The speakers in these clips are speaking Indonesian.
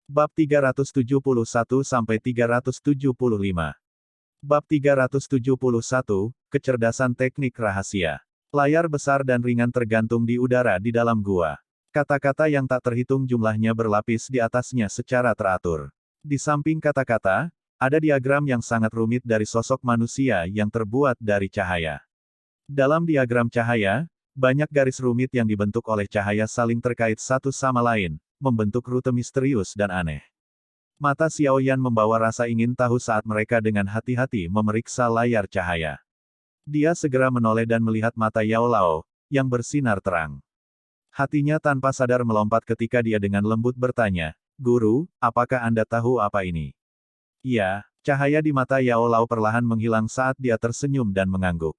Bab 371-375. Bab 371, Kecerdasan Teknik Rahasia. Layar besar dan ringan tergantung di udara di dalam gua. Kata-kata yang tak terhitung jumlahnya berlapis di atasnya secara teratur. Di samping kata-kata, ada diagram yang sangat rumit dari sosok manusia yang terbuat dari cahaya. Dalam diagram cahaya, banyak garis rumit yang dibentuk oleh cahaya saling terkait satu sama lain, membentuk rute misterius dan aneh. Mata Xiaoyan membawa rasa ingin tahu saat mereka dengan hati-hati memeriksa layar cahaya. Dia segera menoleh dan melihat mata Yao Lao, yang bersinar terang. Hatinya tanpa sadar melompat ketika dia dengan lembut bertanya, "Guru, apakah Anda tahu apa ini?" "Iya." Cahaya di mata Yao Lao perlahan menghilang saat dia tersenyum dan mengangguk.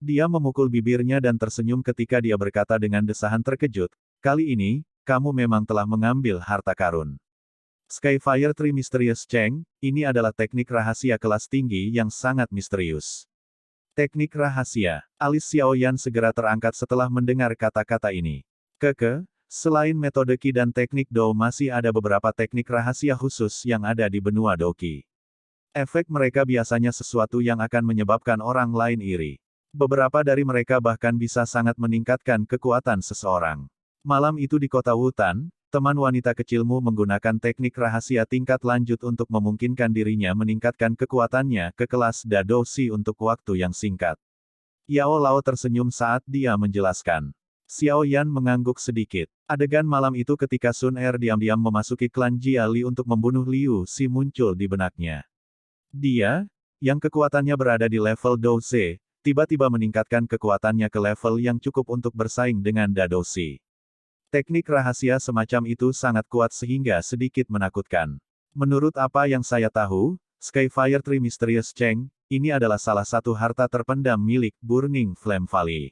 Dia memukul bibirnya dan tersenyum ketika dia berkata dengan desahan terkejut, "Kali ini, kamu memang telah mengambil harta karun. Skyfire Tree Mysterious Cheng, ini adalah teknik rahasia kelas tinggi yang sangat misterius." Teknik rahasia. Alis Xiaoyan segera terangkat setelah mendengar kata-kata ini. Selain metode Qi dan teknik Dou masih ada beberapa teknik rahasia khusus yang ada di benua Doqi. Efek mereka biasanya sesuatu yang akan menyebabkan orang lain iri. Beberapa dari mereka bahkan bisa sangat meningkatkan kekuatan seseorang. Malam itu di kota Wutan, teman wanita kecilmu menggunakan teknik rahasia tingkat lanjut untuk memungkinkan dirinya meningkatkan kekuatannya ke kelas Da Dou Si untuk waktu yang singkat. Yao Lao tersenyum saat dia menjelaskan. Xiaoyan mengangguk sedikit. Adegan malam itu ketika Sun Er diam-diam memasuki klan Jia Li untuk membunuh Liu Si muncul di benaknya. Dia, yang kekuatannya berada di level Dou Ze, tiba-tiba meningkatkan kekuatannya ke level yang cukup untuk bersaing dengan Da Dou Si. Teknik rahasia semacam itu sangat kuat sehingga sedikit menakutkan. Menurut apa yang saya tahu, Skyfire Tree Mysterious Cheng, ini adalah salah satu harta terpendam milik Burning Flame Valley.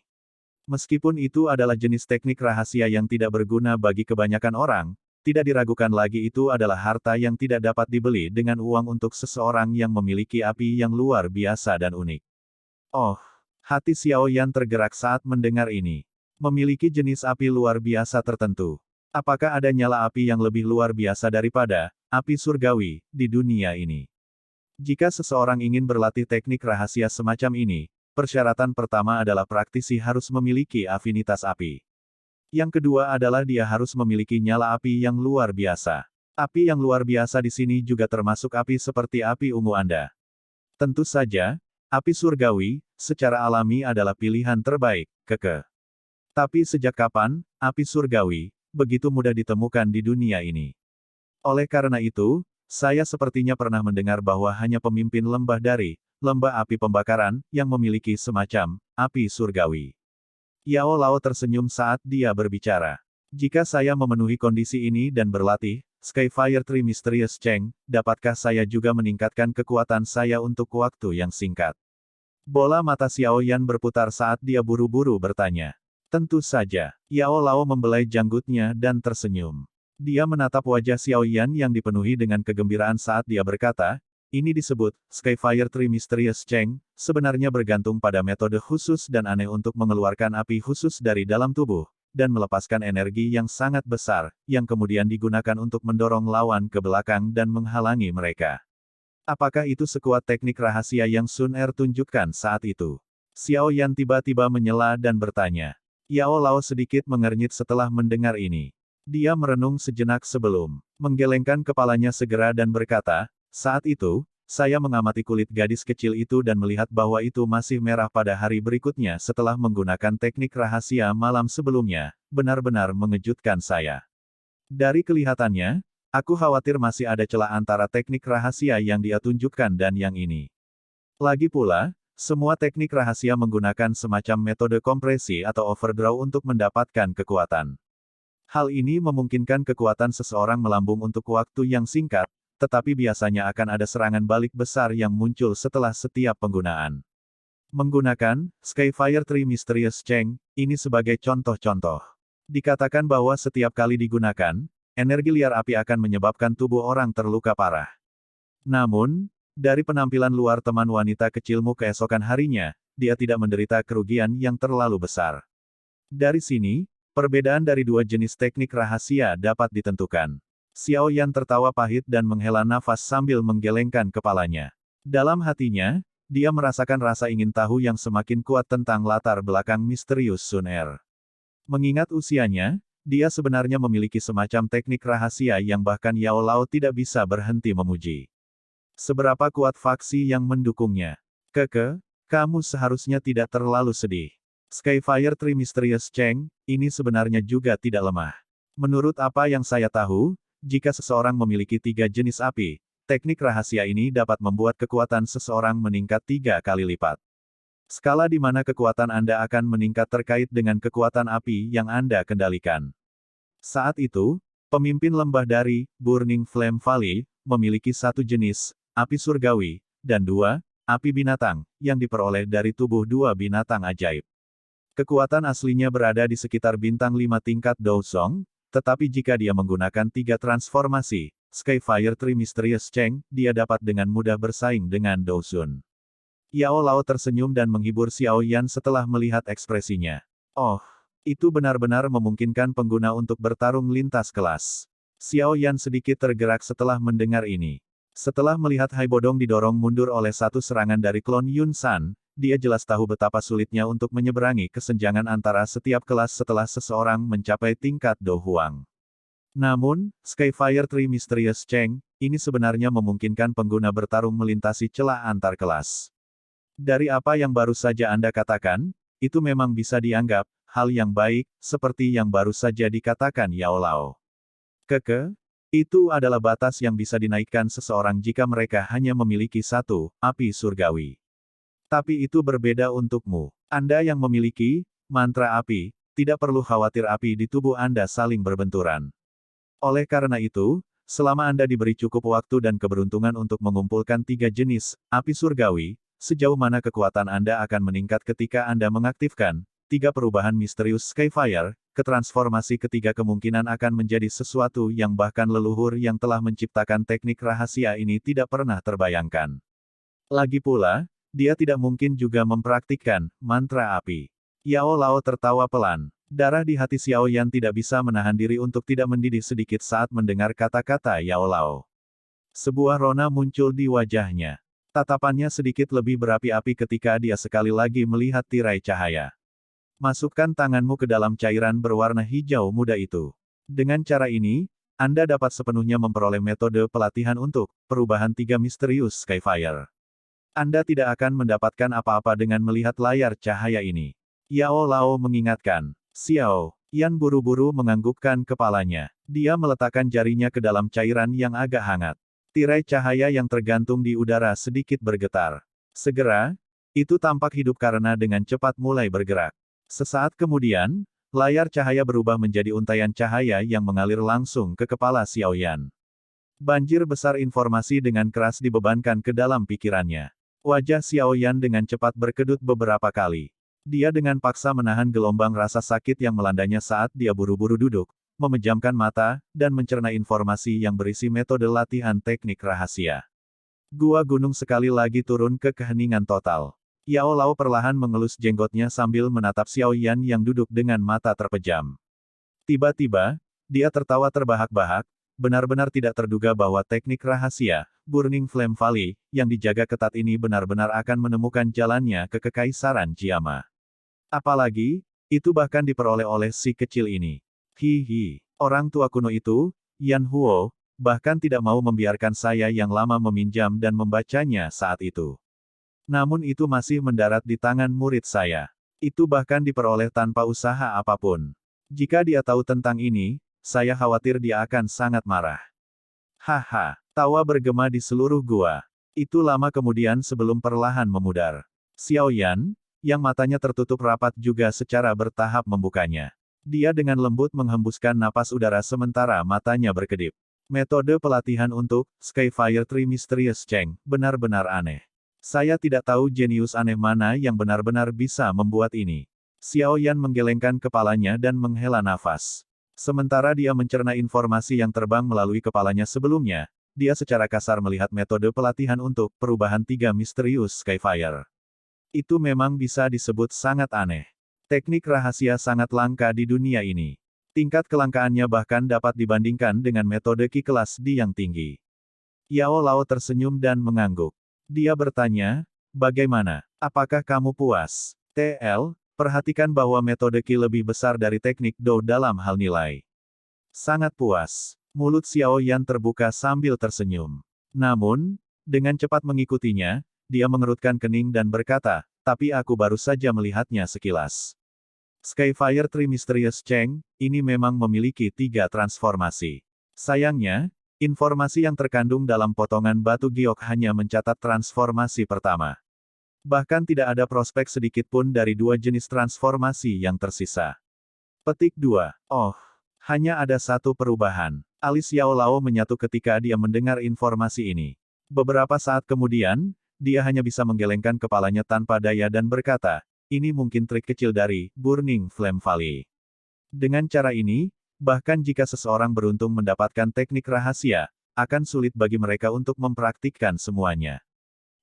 Meskipun itu adalah jenis teknik rahasia yang tidak berguna bagi kebanyakan orang, tidak diragukan lagi itu adalah harta yang tidak dapat dibeli dengan uang untuk seseorang yang memiliki api yang luar biasa dan unik. Oh, hati Xiaoyan tergerak saat mendengar ini. Memiliki jenis api luar biasa tertentu. Apakah ada nyala api yang lebih luar biasa daripada api surgawi di dunia ini? Jika seseorang ingin berlatih teknik rahasia semacam ini, persyaratan pertama adalah praktisi harus memiliki afinitas api. Yang kedua adalah dia harus memiliki nyala api yang luar biasa. Api yang luar biasa di sini juga termasuk api seperti api ungu Anda. Tentu saja, api surgawi, secara alami adalah pilihan terbaik, Tapi sejak kapan, api surgawi, begitu mudah ditemukan di dunia ini? Oleh karena itu, saya sepertinya pernah mendengar bahwa hanya pemimpin lembah api pembakaran, yang memiliki semacam api surgawi. Yao Lao tersenyum saat dia berbicara. Jika saya memenuhi kondisi ini dan berlatih, Skyfire Tree Mysterious Cheng, dapatkah saya juga meningkatkan kekuatan saya untuk waktu yang singkat? Bola mata Xiaoyan berputar saat dia buru-buru bertanya. Tentu saja. Yao Lao membelai janggutnya dan tersenyum. Dia menatap wajah Xiaoyan yang dipenuhi dengan kegembiraan saat dia berkata, ini disebut Skyfire Tree Mysterious Cheng, sebenarnya bergantung pada metode khusus dan aneh untuk mengeluarkan api khusus dari dalam tubuh, dan melepaskan energi yang sangat besar, yang kemudian digunakan untuk mendorong lawan ke belakang dan menghalangi mereka. Apakah itu sekuat teknik rahasia yang Sun Er tunjukkan saat itu? Xiaoyan tiba-tiba menyela dan bertanya. Yao Lao sedikit mengernyit setelah mendengar ini. Dia merenung sejenak sebelum menggelengkan kepalanya segera dan berkata, saat itu, saya mengamati kulit gadis kecil itu dan melihat bahwa itu masih merah pada hari berikutnya setelah menggunakan teknik rahasia malam sebelumnya, benar-benar mengejutkan saya. Dari kelihatannya, aku khawatir masih ada celah antara teknik rahasia yang dia tunjukkan dan yang ini. Lagi pula, semua teknik rahasia menggunakan semacam metode kompresi atau overdraw untuk mendapatkan kekuatan. Hal ini memungkinkan kekuatan seseorang melambung untuk waktu yang singkat, tetapi biasanya akan ada serangan balik besar yang muncul setelah setiap penggunaan. Menggunakan Skyfire Tree Mysterious Cheng, ini sebagai contoh-contoh. Dikatakan bahwa setiap kali digunakan, energi liar api akan menyebabkan tubuh orang terluka parah. Namun, dari penampilan luar teman wanita kecilmu keesokan harinya, dia tidak menderita kerugian yang terlalu besar. Dari sini, perbedaan dari dua jenis teknik rahasia dapat ditentukan. Xiao Yan tertawa pahit dan menghela nafas sambil menggelengkan kepalanya. Dalam hatinya, dia merasakan rasa ingin tahu yang semakin kuat tentang latar belakang misterius Sun Er. Mengingat usianya, dia sebenarnya memiliki semacam teknik rahasia yang bahkan Yao Lao tidak bisa berhenti memuji. Seberapa kuat faksi yang mendukungnya? Kamu seharusnya tidak terlalu sedih. Skyfire Tree Mysterious Cheng, ini sebenarnya juga tidak lemah. Menurut apa yang saya tahu, jika seseorang memiliki 3 jenis api, teknik rahasia ini dapat membuat kekuatan seseorang meningkat 3 kali lipat. Skala di mana kekuatan Anda akan meningkat terkait dengan kekuatan api yang Anda kendalikan. Saat itu, pemimpin lembah dari Burning Flame Valley memiliki 1 jenis api surgawi dan 2 api binatang yang diperoleh dari tubuh 2 binatang ajaib. Kekuatan aslinya berada di sekitar bintang 5 tingkat Dousong, tetapi jika dia menggunakan 3 transformasi, Skyfire Tree Mysterious Cheng, dia dapat dengan mudah bersaing dengan Dousun. Yao Lao tersenyum dan menghibur Xiao Yan setelah melihat ekspresinya. Oh, itu benar-benar memungkinkan pengguna untuk bertarung lintas kelas. Xiao Yan sedikit tergerak setelah mendengar ini. Setelah melihat Hai Bodong didorong mundur oleh satu serangan dari klon Yun San, dia jelas tahu betapa sulitnya untuk menyeberangi kesenjangan antara setiap kelas setelah seseorang mencapai tingkat Do Huang. Namun, Skyfire Tree Mysterious Cheng, ini sebenarnya memungkinkan pengguna bertarung melintasi celah antar kelas. Dari apa yang baru saja Anda katakan, itu memang bisa dianggap hal yang baik, seperti yang baru saja dikatakan Yao Lao. Itu adalah batas yang bisa dinaikkan seseorang jika mereka hanya memiliki 1 api surgawi. Tapi itu berbeda untukmu. Anda yang memiliki mantra api, tidak perlu khawatir api di tubuh Anda saling berbenturan. Oleh karena itu, selama Anda diberi cukup waktu dan keberuntungan untuk mengumpulkan 3 jenis api surgawi, sejauh mana kekuatan Anda akan meningkat ketika Anda mengaktifkan 3 perubahan misterius Skyfire, ketransformasi ketiga kemungkinan akan menjadi sesuatu yang bahkan leluhur yang telah menciptakan teknik rahasia ini tidak pernah terbayangkan. Lagi pula, dia tidak mungkin juga mempraktikkan mantra api. Yao Lao tertawa pelan. Darah di hati Xiao Yan tidak bisa menahan diri untuk tidak mendidih sedikit saat mendengar kata-kata Yao Lao. Sebuah rona muncul di wajahnya. Tatapannya sedikit lebih berapi-api ketika dia sekali lagi melihat tirai cahaya. Masukkan tanganmu ke dalam cairan berwarna hijau muda itu. Dengan cara ini, Anda dapat sepenuhnya memperoleh metode pelatihan untuk perubahan 3 misterius Skyfire. Anda tidak akan mendapatkan apa-apa dengan melihat layar cahaya ini. Yao Lao mengingatkan. Xiao Yan buru-buru menganggukkan kepalanya. Dia meletakkan jarinya ke dalam cairan yang agak hangat. Tirai cahaya yang tergantung di udara sedikit bergetar. Segera, itu tampak hidup karena dengan cepat mulai bergerak. Sesaat kemudian, layar cahaya berubah menjadi untaian cahaya yang mengalir langsung ke kepala Xiao Yan. Banjir besar informasi dengan keras dibebankan ke dalam pikirannya. Wajah Xiao Yan dengan cepat berkedut beberapa kali. Dia dengan paksa menahan gelombang rasa sakit yang melandanya saat dia buru-buru duduk, memejamkan mata, dan mencerna informasi yang berisi metode latihan teknik rahasia. Gua gunung sekali lagi turun ke keheningan total. Yao Lao perlahan mengelus jenggotnya sambil menatap Xiao Yan yang duduk dengan mata terpejam. Tiba-tiba, dia tertawa terbahak-bahak, benar-benar tidak terduga bahwa teknik rahasia, Burning Flame Valley, yang dijaga ketat ini benar-benar akan menemukan jalannya ke Kekaisaran Jiama. Apalagi, itu bahkan diperoleh oleh si kecil ini. Hihi, orang tua kuno itu, Yan Huo, bahkan tidak mau membiarkan saya yang lama meminjam dan membacanya saat itu. Namun itu masih mendarat di tangan murid saya. Itu bahkan diperoleh tanpa usaha apapun. Jika dia tahu tentang ini, saya khawatir dia akan sangat marah. Haha, tawa bergema di seluruh gua. Itu lama kemudian sebelum perlahan memudar. Xiao Yan, yang matanya tertutup rapat juga secara bertahap membukanya. Dia dengan lembut menghembuskan napas udara sementara matanya berkedip. Metode pelatihan untuk Skyfire Tree Mysterious Cheng benar-benar aneh. Saya tidak tahu jenius aneh mana yang benar-benar bisa membuat ini. Xiao Yan menggelengkan kepalanya dan menghela nafas. Sementara dia mencerna informasi yang terbang melalui kepalanya sebelumnya, dia secara kasar melihat metode pelatihan untuk perubahan 3 misterius Skyfire. Itu memang bisa disebut sangat aneh. Teknik rahasia sangat langka di dunia ini. Tingkat kelangkaannya bahkan dapat dibandingkan dengan metode Qi kelas D yang tinggi. Yao Lao tersenyum dan mengangguk. Dia bertanya, bagaimana? Apakah kamu puas? TL, perhatikan bahwa metode Qi lebih besar dari teknik Do dalam hal nilai. Sangat puas. Mulut Xiao Yan terbuka sambil tersenyum. Namun, dengan cepat mengikutinya, dia mengerutkan kening dan berkata, tapi aku baru saja melihatnya sekilas. Skyfire Tree Mysterious Cheng, ini memang memiliki 3 transformasi. Sayangnya, informasi yang terkandung dalam potongan batu giok hanya mencatat transformasi pertama. Bahkan tidak ada prospek sedikit pun dari 2 jenis transformasi yang tersisa. Petik 2. Oh, hanya ada satu perubahan. Alis Yao Lao menyatu ketika dia mendengar informasi ini. Beberapa saat kemudian, dia hanya bisa menggelengkan kepalanya tanpa daya dan berkata, ini mungkin trik kecil dari Burning Flame Valley. Dengan cara ini, bahkan jika seseorang beruntung mendapatkan teknik rahasia, akan sulit bagi mereka untuk mempraktikkan semuanya.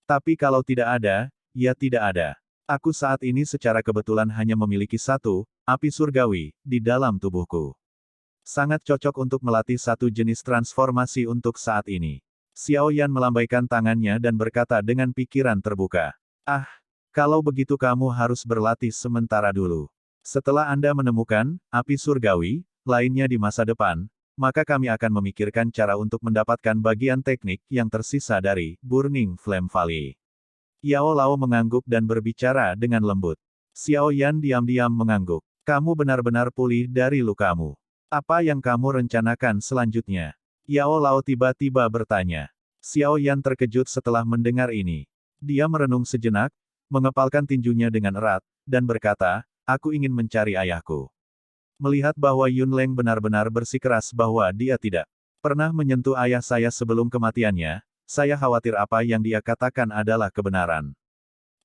Tapi kalau tidak ada, ya tidak ada. Aku saat ini secara kebetulan hanya memiliki satu, api surgawi, di dalam tubuhku. Sangat cocok untuk melatih satu jenis transformasi untuk saat ini. Xiao Yan melambaikan tangannya dan berkata dengan pikiran terbuka. Ah, kalau begitu kamu harus berlatih sementara dulu. Setelah Anda menemukan api surgawi lainnya di masa depan, maka kami akan memikirkan cara untuk mendapatkan bagian teknik yang tersisa dari Burning Flame Valley. Yao Lao mengangguk dan berbicara dengan lembut. Xiao Yan diam-diam mengangguk. Kamu benar-benar pulih dari lukamu. Apa yang kamu rencanakan selanjutnya? Yao Lao tiba-tiba bertanya. Xiao Yan terkejut setelah mendengar ini. Dia merenung sejenak, mengepalkan tinjunya dengan erat, dan berkata, aku ingin mencari ayahku. Melihat bahwa Yun Leng benar-benar bersikeras bahwa dia tidak pernah menyentuh ayah saya sebelum kematiannya, saya khawatir apa yang dia katakan adalah kebenaran.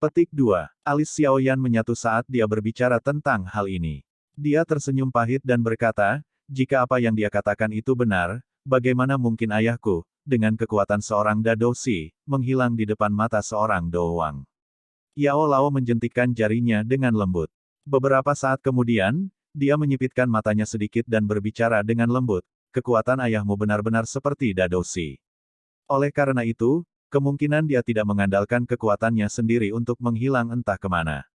Petik 2. Alis Xiao Yan menyatu saat dia berbicara tentang hal ini. Dia tersenyum pahit dan berkata, jika apa yang dia katakan itu benar, bagaimana mungkin ayahku, dengan kekuatan seorang Dadosi, menghilang di depan mata seorang Doowang. Yao Lao menjentikkan jarinya dengan lembut. Beberapa saat kemudian, dia menyipitkan matanya sedikit dan berbicara dengan lembut, kekuatan ayahmu benar-benar seperti Dadosi. Oleh karena itu, kemungkinan dia tidak mengandalkan kekuatannya sendiri untuk menghilang entah kemana.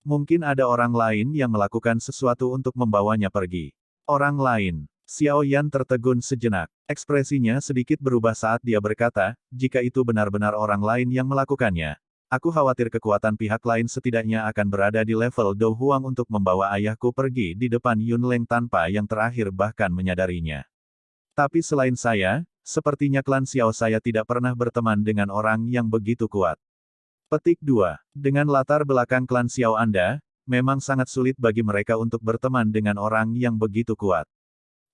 Mungkin ada orang lain yang melakukan sesuatu untuk membawanya pergi. Orang lain. Xiao Yan tertegun sejenak. Ekspresinya sedikit berubah saat dia berkata, jika itu benar-benar orang lain yang melakukannya. Aku khawatir kekuatan pihak lain setidaknya akan berada di level Do Huang untuk membawa ayahku pergi di depan Yun Leng tanpa yang terakhir bahkan menyadarinya. Tapi selain saya, sepertinya klan Xiao saya tidak pernah berteman dengan orang yang begitu kuat. Petik 2. Dengan latar belakang klan Xiao Anda, memang sangat sulit bagi mereka untuk berteman dengan orang yang begitu kuat.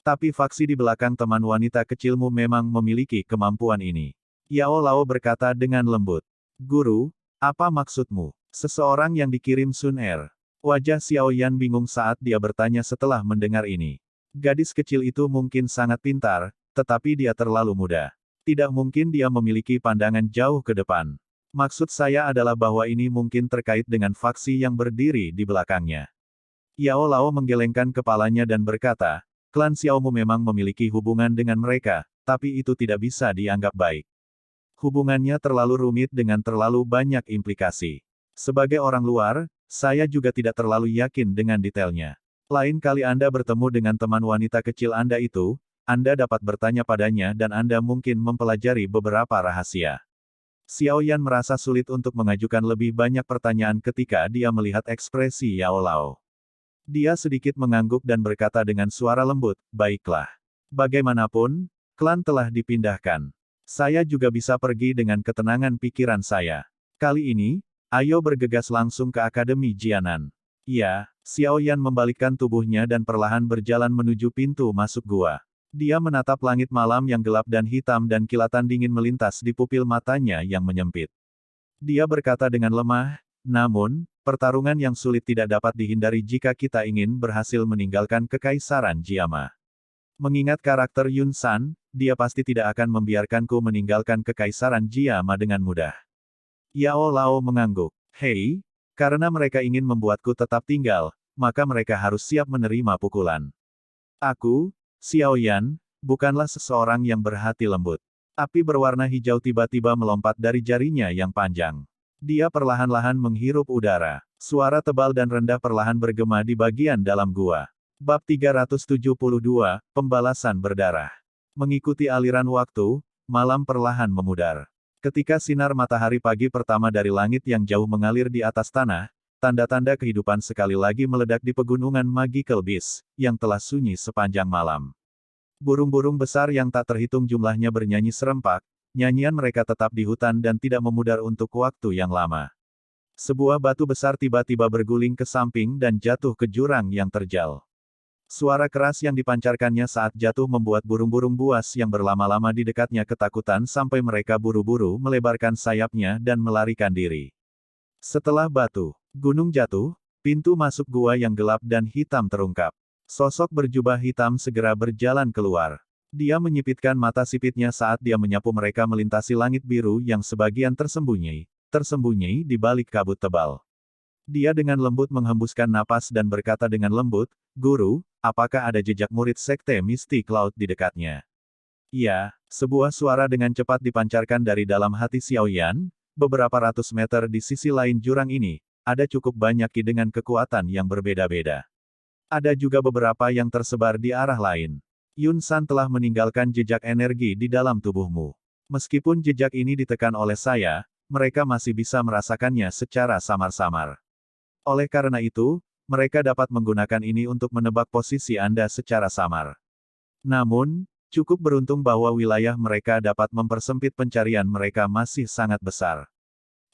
Tapi faksi di belakang teman wanita kecilmu memang memiliki kemampuan ini. Yao Lao berkata dengan lembut. Guru, apa maksudmu? Seseorang yang dikirim Sun Er. Wajah Xiao Yan bingung saat dia bertanya setelah mendengar ini. Gadis kecil itu mungkin sangat pintar, tetapi dia terlalu muda. Tidak mungkin dia memiliki pandangan jauh ke depan. Maksud saya adalah bahwa ini mungkin terkait dengan faksi yang berdiri di belakangnya. Yao Lao menggelengkan kepalanya dan berkata, klan Xiaomu memang memiliki hubungan dengan mereka, tapi itu tidak bisa dianggap baik. Hubungannya terlalu rumit dengan terlalu banyak implikasi. Sebagai orang luar, saya juga tidak terlalu yakin dengan detailnya. Lain kali Anda bertemu dengan teman wanita kecil Anda itu, Anda dapat bertanya padanya dan Anda mungkin mempelajari beberapa rahasia. Xiao Yan merasa sulit untuk mengajukan lebih banyak pertanyaan ketika dia melihat ekspresi Yao Lao. Dia sedikit mengangguk dan berkata dengan suara lembut, baiklah. Bagaimanapun, klan telah dipindahkan. Saya juga bisa pergi dengan ketenangan pikiran saya. Kali ini, ayo bergegas langsung ke Akademi Jianan. Ya, Xiao Yan membalikkan tubuhnya dan perlahan berjalan menuju pintu masuk gua. Dia menatap langit malam yang gelap dan hitam dan kilatan dingin melintas di pupil matanya yang menyempit. Dia berkata dengan lemah, namun, pertarungan yang sulit tidak dapat dihindari jika kita ingin berhasil meninggalkan Kekaisaran Jiama. Mengingat karakter Yun San, dia pasti tidak akan membiarkanku meninggalkan Kekaisaran Jiama dengan mudah. Yao Lao mengangguk. Hei, karena mereka ingin membuatku tetap tinggal, maka mereka harus siap menerima pukulan. Aku, Xiao Yan, bukanlah seseorang yang berhati lembut. Api berwarna hijau tiba-tiba melompat dari jarinya yang panjang. Dia perlahan-lahan menghirup udara. Suara tebal dan rendah perlahan bergema di bagian dalam gua. Bab 372, Pembalasan Berdarah. Mengikuti aliran waktu, malam perlahan memudar. Ketika sinar matahari pagi pertama dari langit yang jauh mengalir di atas tanah, tanda-tanda kehidupan sekali lagi meledak di pegunungan Magical Beast, yang telah sunyi sepanjang malam. Burung-burung besar yang tak terhitung jumlahnya bernyanyi serempak, nyanyian mereka tetap di hutan dan tidak memudar untuk waktu yang lama. Sebuah batu besar tiba-tiba berguling ke samping dan jatuh ke jurang yang terjal. Suara keras yang dipancarkannya saat jatuh membuat burung-burung buas yang berlama-lama di dekatnya ketakutan sampai mereka buru-buru melebarkan sayapnya dan melarikan diri. Setelah batu gunung jatuh, pintu masuk gua yang gelap dan hitam terungkap. Sosok berjubah hitam segera berjalan keluar. Dia menyipitkan mata sipitnya saat dia menyapu mereka melintasi langit biru yang sebagian tersembunyi di balik kabut tebal. Dia dengan lembut menghembuskan napas dan berkata dengan lembut, "Guru, apakah ada jejak murid sekte Misty Cloud di dekatnya?" "Iya," sebuah suara dengan cepat dipancarkan dari dalam hati Xiao Yan, "beberapa ratus meter di sisi lain jurang ini, ada cukup banyak ki dengan kekuatan yang berbeda-beda. Ada juga beberapa yang tersebar di arah lain. Yun San telah meninggalkan jejak energi di dalam tubuhmu. Meskipun jejak ini ditekan oleh saya, mereka masih bisa merasakannya secara samar-samar. Oleh karena itu, mereka dapat menggunakan ini untuk menebak posisi Anda secara samar. Namun, cukup beruntung bahwa wilayah mereka dapat mempersempit pencarian mereka masih sangat besar.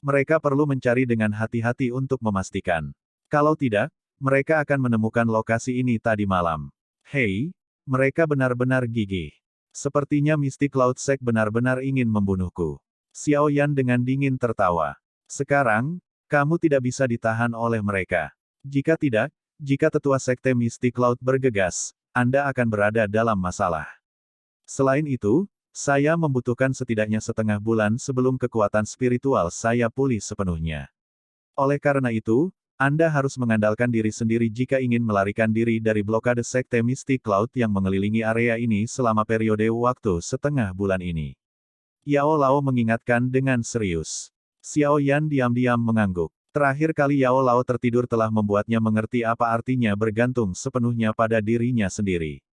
Mereka perlu mencari dengan hati-hati untuk memastikan. Kalau tidak, mereka akan menemukan lokasi ini tadi malam. Hei, mereka benar-benar gigih. Sepertinya Mystic Cloud Sect benar-benar ingin membunuhku." Xiao Yan dengan dingin tertawa. "Sekarang, kamu tidak bisa ditahan oleh mereka. Jika tidak, jika tetua sekte Mystic Cloud bergegas, Anda akan berada dalam masalah. Selain itu, saya membutuhkan setidaknya setengah bulan sebelum kekuatan spiritual saya pulih sepenuhnya. Oleh karena itu, Anda harus mengandalkan diri sendiri jika ingin melarikan diri dari blokade sekte Mystic Cloud yang mengelilingi area ini selama periode waktu setengah bulan ini." Yao Lao mengingatkan dengan serius. Xiao Yan diam-diam mengangguk. Terakhir kali Yao Lao tertidur telah membuatnya mengerti apa artinya bergantung sepenuhnya pada dirinya sendiri.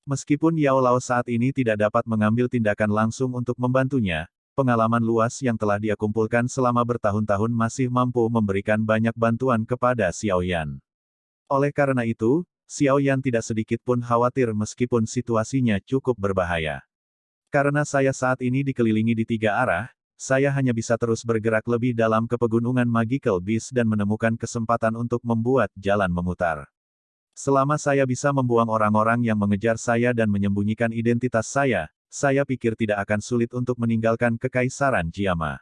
Meskipun Yao Lao saat ini tidak dapat mengambil tindakan langsung untuk membantunya, pengalaman luas yang telah dia kumpulkan selama bertahun-tahun masih mampu memberikan banyak bantuan kepada Xiao Yan. Oleh karena itu, Xiao Yan tidak sedikit pun khawatir meskipun situasinya cukup berbahaya. "Karena saya saat ini dikelilingi di tiga arah, saya hanya bisa terus bergerak lebih dalam ke pegunungan Magical Beast dan menemukan kesempatan untuk membuat jalan memutar. Selama saya bisa membuang orang-orang yang mengejar saya dan menyembunyikan identitas saya pikir tidak akan sulit untuk meninggalkan Kekaisaran Jiama."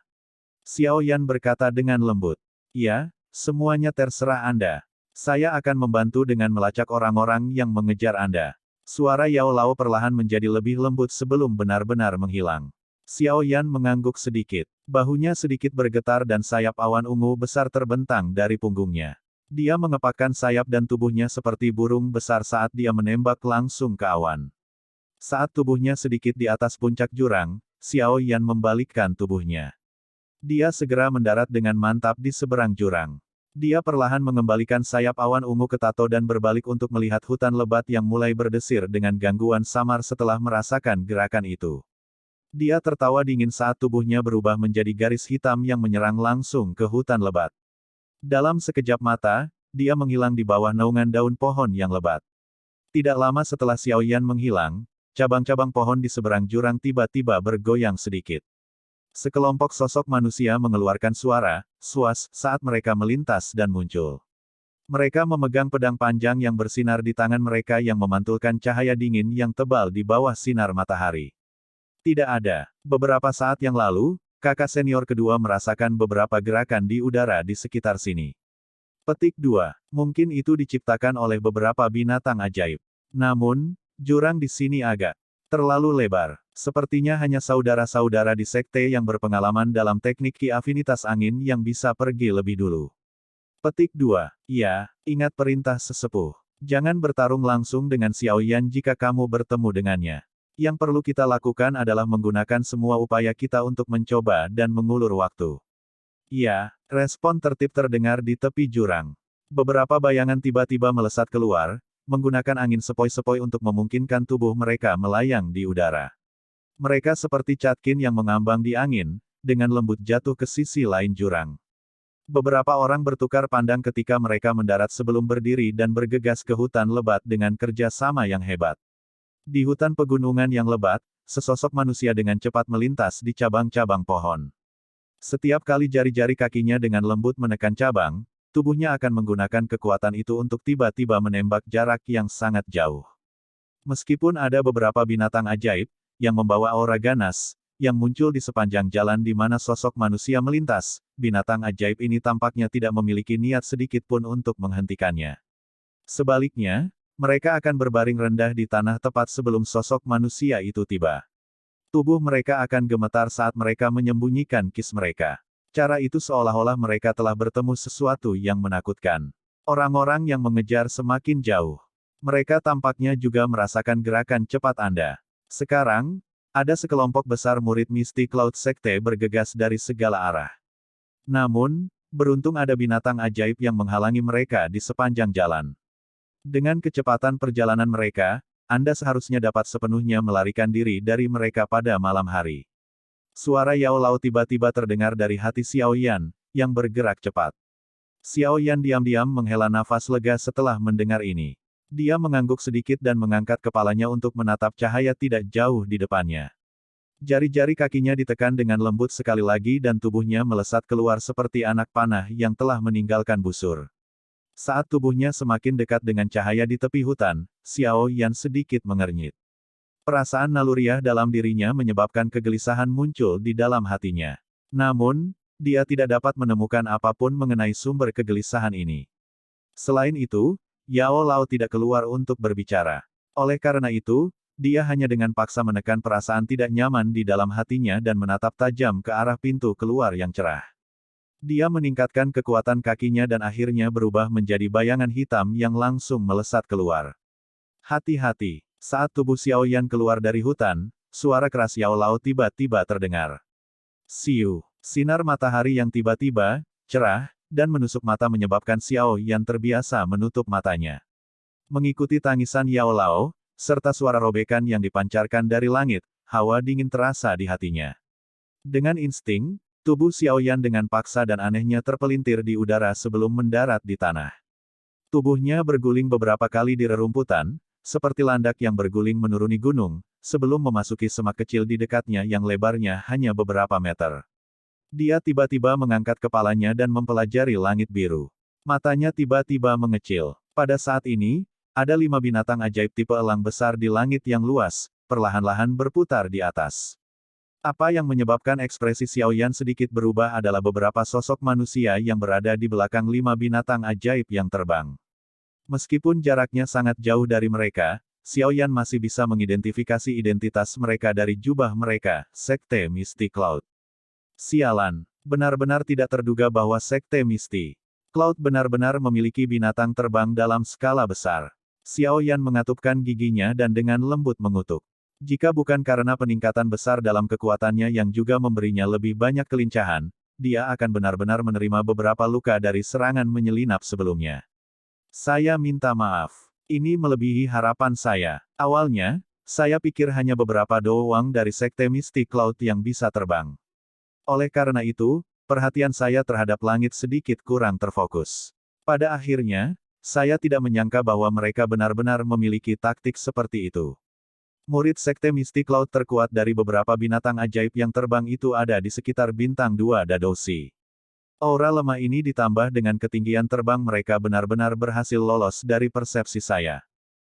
Xiao Yan berkata dengan lembut. "Ya, semuanya terserah Anda. Saya akan membantu dengan melacak orang-orang yang mengejar Anda." Suara Yao Lao perlahan menjadi lebih lembut sebelum benar-benar menghilang. Xiao Yan mengangguk sedikit. Bahunya sedikit bergetar dan sayap awan ungu besar terbentang dari punggungnya. Dia mengepakkan sayap dan tubuhnya seperti burung besar saat dia menembak langsung ke awan. Saat tubuhnya sedikit di atas puncak jurang, Xiao Yan membalikkan tubuhnya. Dia segera mendarat dengan mantap di seberang jurang. Dia perlahan mengembalikan sayap awan ungu ke tato dan berbalik untuk melihat hutan lebat yang mulai berdesir dengan gangguan samar setelah merasakan gerakan itu. Dia tertawa dingin saat tubuhnya berubah menjadi garis hitam yang menyerang langsung ke hutan lebat. Dalam sekejap mata, dia menghilang di bawah naungan daun pohon yang lebat. Tidak lama setelah Xiao Yan menghilang, cabang-cabang pohon di seberang jurang tiba-tiba bergoyang sedikit. Sekelompok sosok manusia mengeluarkan suara, suas, saat mereka melintas dan muncul. Mereka memegang pedang panjang yang bersinar di tangan mereka yang memantulkan cahaya dingin yang tebal di bawah sinar matahari. Tidak ada. Beberapa saat yang lalu, kakak senior kedua merasakan beberapa gerakan di udara di sekitar sini. Petik 2. Mungkin itu diciptakan oleh beberapa binatang ajaib. Namun, jurang di sini agak terlalu lebar. Sepertinya hanya saudara-saudara di sekte yang berpengalaman dalam teknik ki afinitas angin yang bisa pergi lebih dulu. Petik 2. Ya, ingat perintah sesepuh. Jangan bertarung langsung dengan Xiao Yan jika kamu bertemu dengannya. Yang perlu kita lakukan adalah menggunakan semua upaya kita untuk mencoba dan mengulur waktu. Iya, respon tertib terdengar di tepi jurang. Beberapa bayangan tiba-tiba melesat keluar, menggunakan angin sepoi-sepoi untuk memungkinkan tubuh mereka melayang di udara. Mereka seperti catkin yang mengambang di angin, dengan lembut jatuh ke sisi lain jurang. Beberapa orang bertukar pandang ketika mereka mendarat sebelum berdiri dan bergegas ke hutan lebat dengan kerja sama yang hebat. Di hutan pegunungan yang lebat, sesosok manusia dengan cepat melintas di cabang-cabang pohon. Setiap kali jari-jari kakinya dengan lembut menekan cabang, tubuhnya akan menggunakan kekuatan itu untuk tiba-tiba menembak jarak yang sangat jauh. Meskipun ada beberapa binatang ajaib, yang membawa aura ganas, yang muncul di sepanjang jalan di mana sosok manusia melintas, binatang ajaib ini tampaknya tidak memiliki niat sedikit pun untuk menghentikannya. Sebaliknya, mereka akan berbaring rendah di tanah tepat sebelum sosok manusia itu tiba. Tubuh mereka akan gemetar saat mereka menyembunyikan kis mereka. Cara itu seolah-olah mereka telah bertemu sesuatu yang menakutkan. Orang-orang yang mengejar semakin jauh. Mereka tampaknya juga merasakan gerakan cepat Anda. Sekarang, ada sekelompok besar murid Misty Cloud Sekte bergegas dari segala arah. Namun, beruntung ada binatang ajaib yang menghalangi mereka di sepanjang jalan. Dengan kecepatan perjalanan mereka, Anda seharusnya dapat sepenuhnya melarikan diri dari mereka pada malam hari. Suara Yao Lao tiba-tiba terdengar dari hati Xiao Yan, yang bergerak cepat. Xiao Yan diam-diam menghela nafas lega setelah mendengar ini. Dia mengangguk sedikit dan mengangkat kepalanya untuk menatap cahaya tidak jauh di depannya. Jari-jari kakinya ditekan dengan lembut sekali lagi dan tubuhnya melesat keluar seperti anak panah yang telah meninggalkan busur. Saat tubuhnya semakin dekat dengan cahaya di tepi hutan, Xiao Yan sedikit mengernyit. Perasaan naluriah dalam dirinya menyebabkan kegelisahan muncul di dalam hatinya. Namun, dia tidak dapat menemukan apapun mengenai sumber kegelisahan ini. Selain itu, Yao Lao tidak keluar untuk berbicara. Oleh karena itu, dia hanya dengan paksa menekan perasaan tidak nyaman di dalam hatinya dan menatap tajam ke arah pintu keluar yang cerah. Dia meningkatkan kekuatan kakinya dan akhirnya berubah menjadi bayangan hitam yang langsung melesat keluar. Hati-hati, saat tubuh Xiao Yan keluar dari hutan, suara keras Yao Lao tiba-tiba terdengar. Siu, sinar matahari yang tiba-tiba, cerah, dan menusuk mata menyebabkan Xiao Yan terbiasa menutup matanya. Mengikuti tangisan Yao Lao, serta suara robekan yang dipancarkan dari langit, hawa dingin terasa di hatinya. Dengan insting, tubuh Xiao Yan dengan paksa dan anehnya terpelintir di udara sebelum mendarat di tanah. Tubuhnya berguling beberapa kali di rerumputan, seperti landak yang berguling menuruni gunung, sebelum memasuki semak kecil di dekatnya yang lebarnya hanya beberapa meter. Dia tiba-tiba mengangkat kepalanya dan mempelajari langit biru. Matanya tiba-tiba mengecil. Pada saat ini, ada 5 binatang ajaib tipe elang besar di langit yang luas, perlahan-lahan berputar di atas. Apa yang menyebabkan ekspresi Xiao Yan sedikit berubah adalah beberapa sosok manusia yang berada di belakang 5 binatang ajaib yang terbang. Meskipun jaraknya sangat jauh dari mereka, Xiao Yan masih bisa mengidentifikasi identitas mereka dari jubah mereka, Sekte Misty Cloud. Sialan, benar-benar tidak terduga bahwa Sekte Misty Cloud benar-benar memiliki binatang terbang dalam skala besar. Xiao Yan mengatupkan giginya dan dengan lembut mengutuk. Jika bukan karena peningkatan besar dalam kekuatannya yang juga memberinya lebih banyak kelincahan, dia akan benar-benar menerima beberapa luka dari serangan menyelinap sebelumnya. Saya minta maaf. Ini melebihi harapan saya. Awalnya, saya pikir hanya beberapa doang dari Sekte Misty Cloud yang bisa terbang. Oleh karena itu, perhatian saya terhadap langit sedikit kurang terfokus. Pada akhirnya, saya tidak menyangka bahwa mereka benar-benar memiliki taktik seperti itu. Murid Sekte Misty Cloud terkuat dari beberapa binatang ajaib yang terbang itu ada di sekitar bintang 2 Dadosi. Aura lemah ini ditambah dengan ketinggian terbang mereka benar-benar berhasil lolos dari persepsi saya.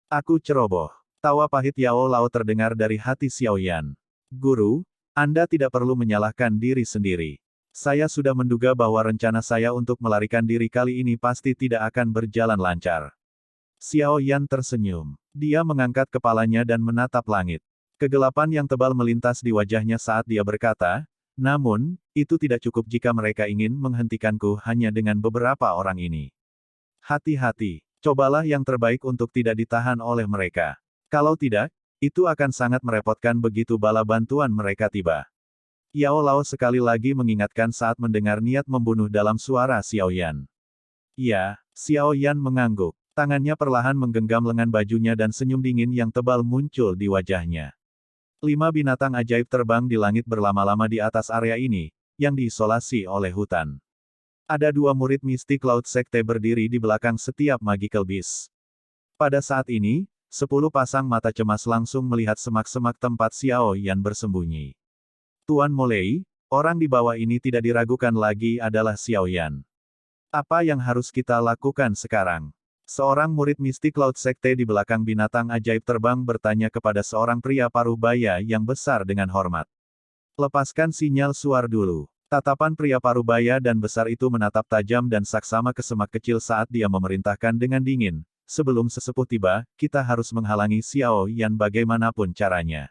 Aku ceroboh. Tawa pahit Yao Lao terdengar dari hati Xiao Yan. Guru, Anda tidak perlu menyalahkan diri sendiri. Saya sudah menduga bahwa rencana saya untuk melarikan diri kali ini pasti tidak akan berjalan lancar. Xiao Yan tersenyum. Dia mengangkat kepalanya dan menatap langit. Kegelapan yang tebal melintas di wajahnya saat dia berkata, namun, itu tidak cukup jika mereka ingin menghentikanku hanya dengan beberapa orang ini. Hati-hati, Cobalah yang terbaik untuk tidak ditahan oleh mereka. Kalau tidak, itu akan sangat merepotkan begitu bala bantuan mereka tiba. Yao Lao sekali lagi mengingatkan saat mendengar niat membunuh dalam suara Xiao Yan. Iya, Xiao Yan mengangguk. Tangannya perlahan menggenggam lengan bajunya dan senyum dingin yang tebal muncul di wajahnya. 5 binatang ajaib terbang di langit berlama-lama di atas area ini, yang diisolasi oleh hutan. Ada 2 murid mistik Laut Sekte berdiri di belakang setiap Magical Beast. Pada saat ini, 10 pasang mata cemas langsung melihat semak-semak tempat Xiao Yan bersembunyi. Tuan Molei, orang di bawah ini tidak diragukan lagi adalah Xiao Yan. Apa yang harus kita lakukan sekarang? Seorang murid mistik Laut Sekte di belakang binatang ajaib terbang bertanya kepada seorang pria paruh baya yang besar dengan hormat. Lepaskan sinyal suar dulu. Tatapan pria paruh baya dan besar itu menatap tajam dan saksama ke semak kecil saat dia memerintahkan dengan dingin. Sebelum sesepuh tiba, kita harus menghalangi Xiao Yan bagaimanapun caranya.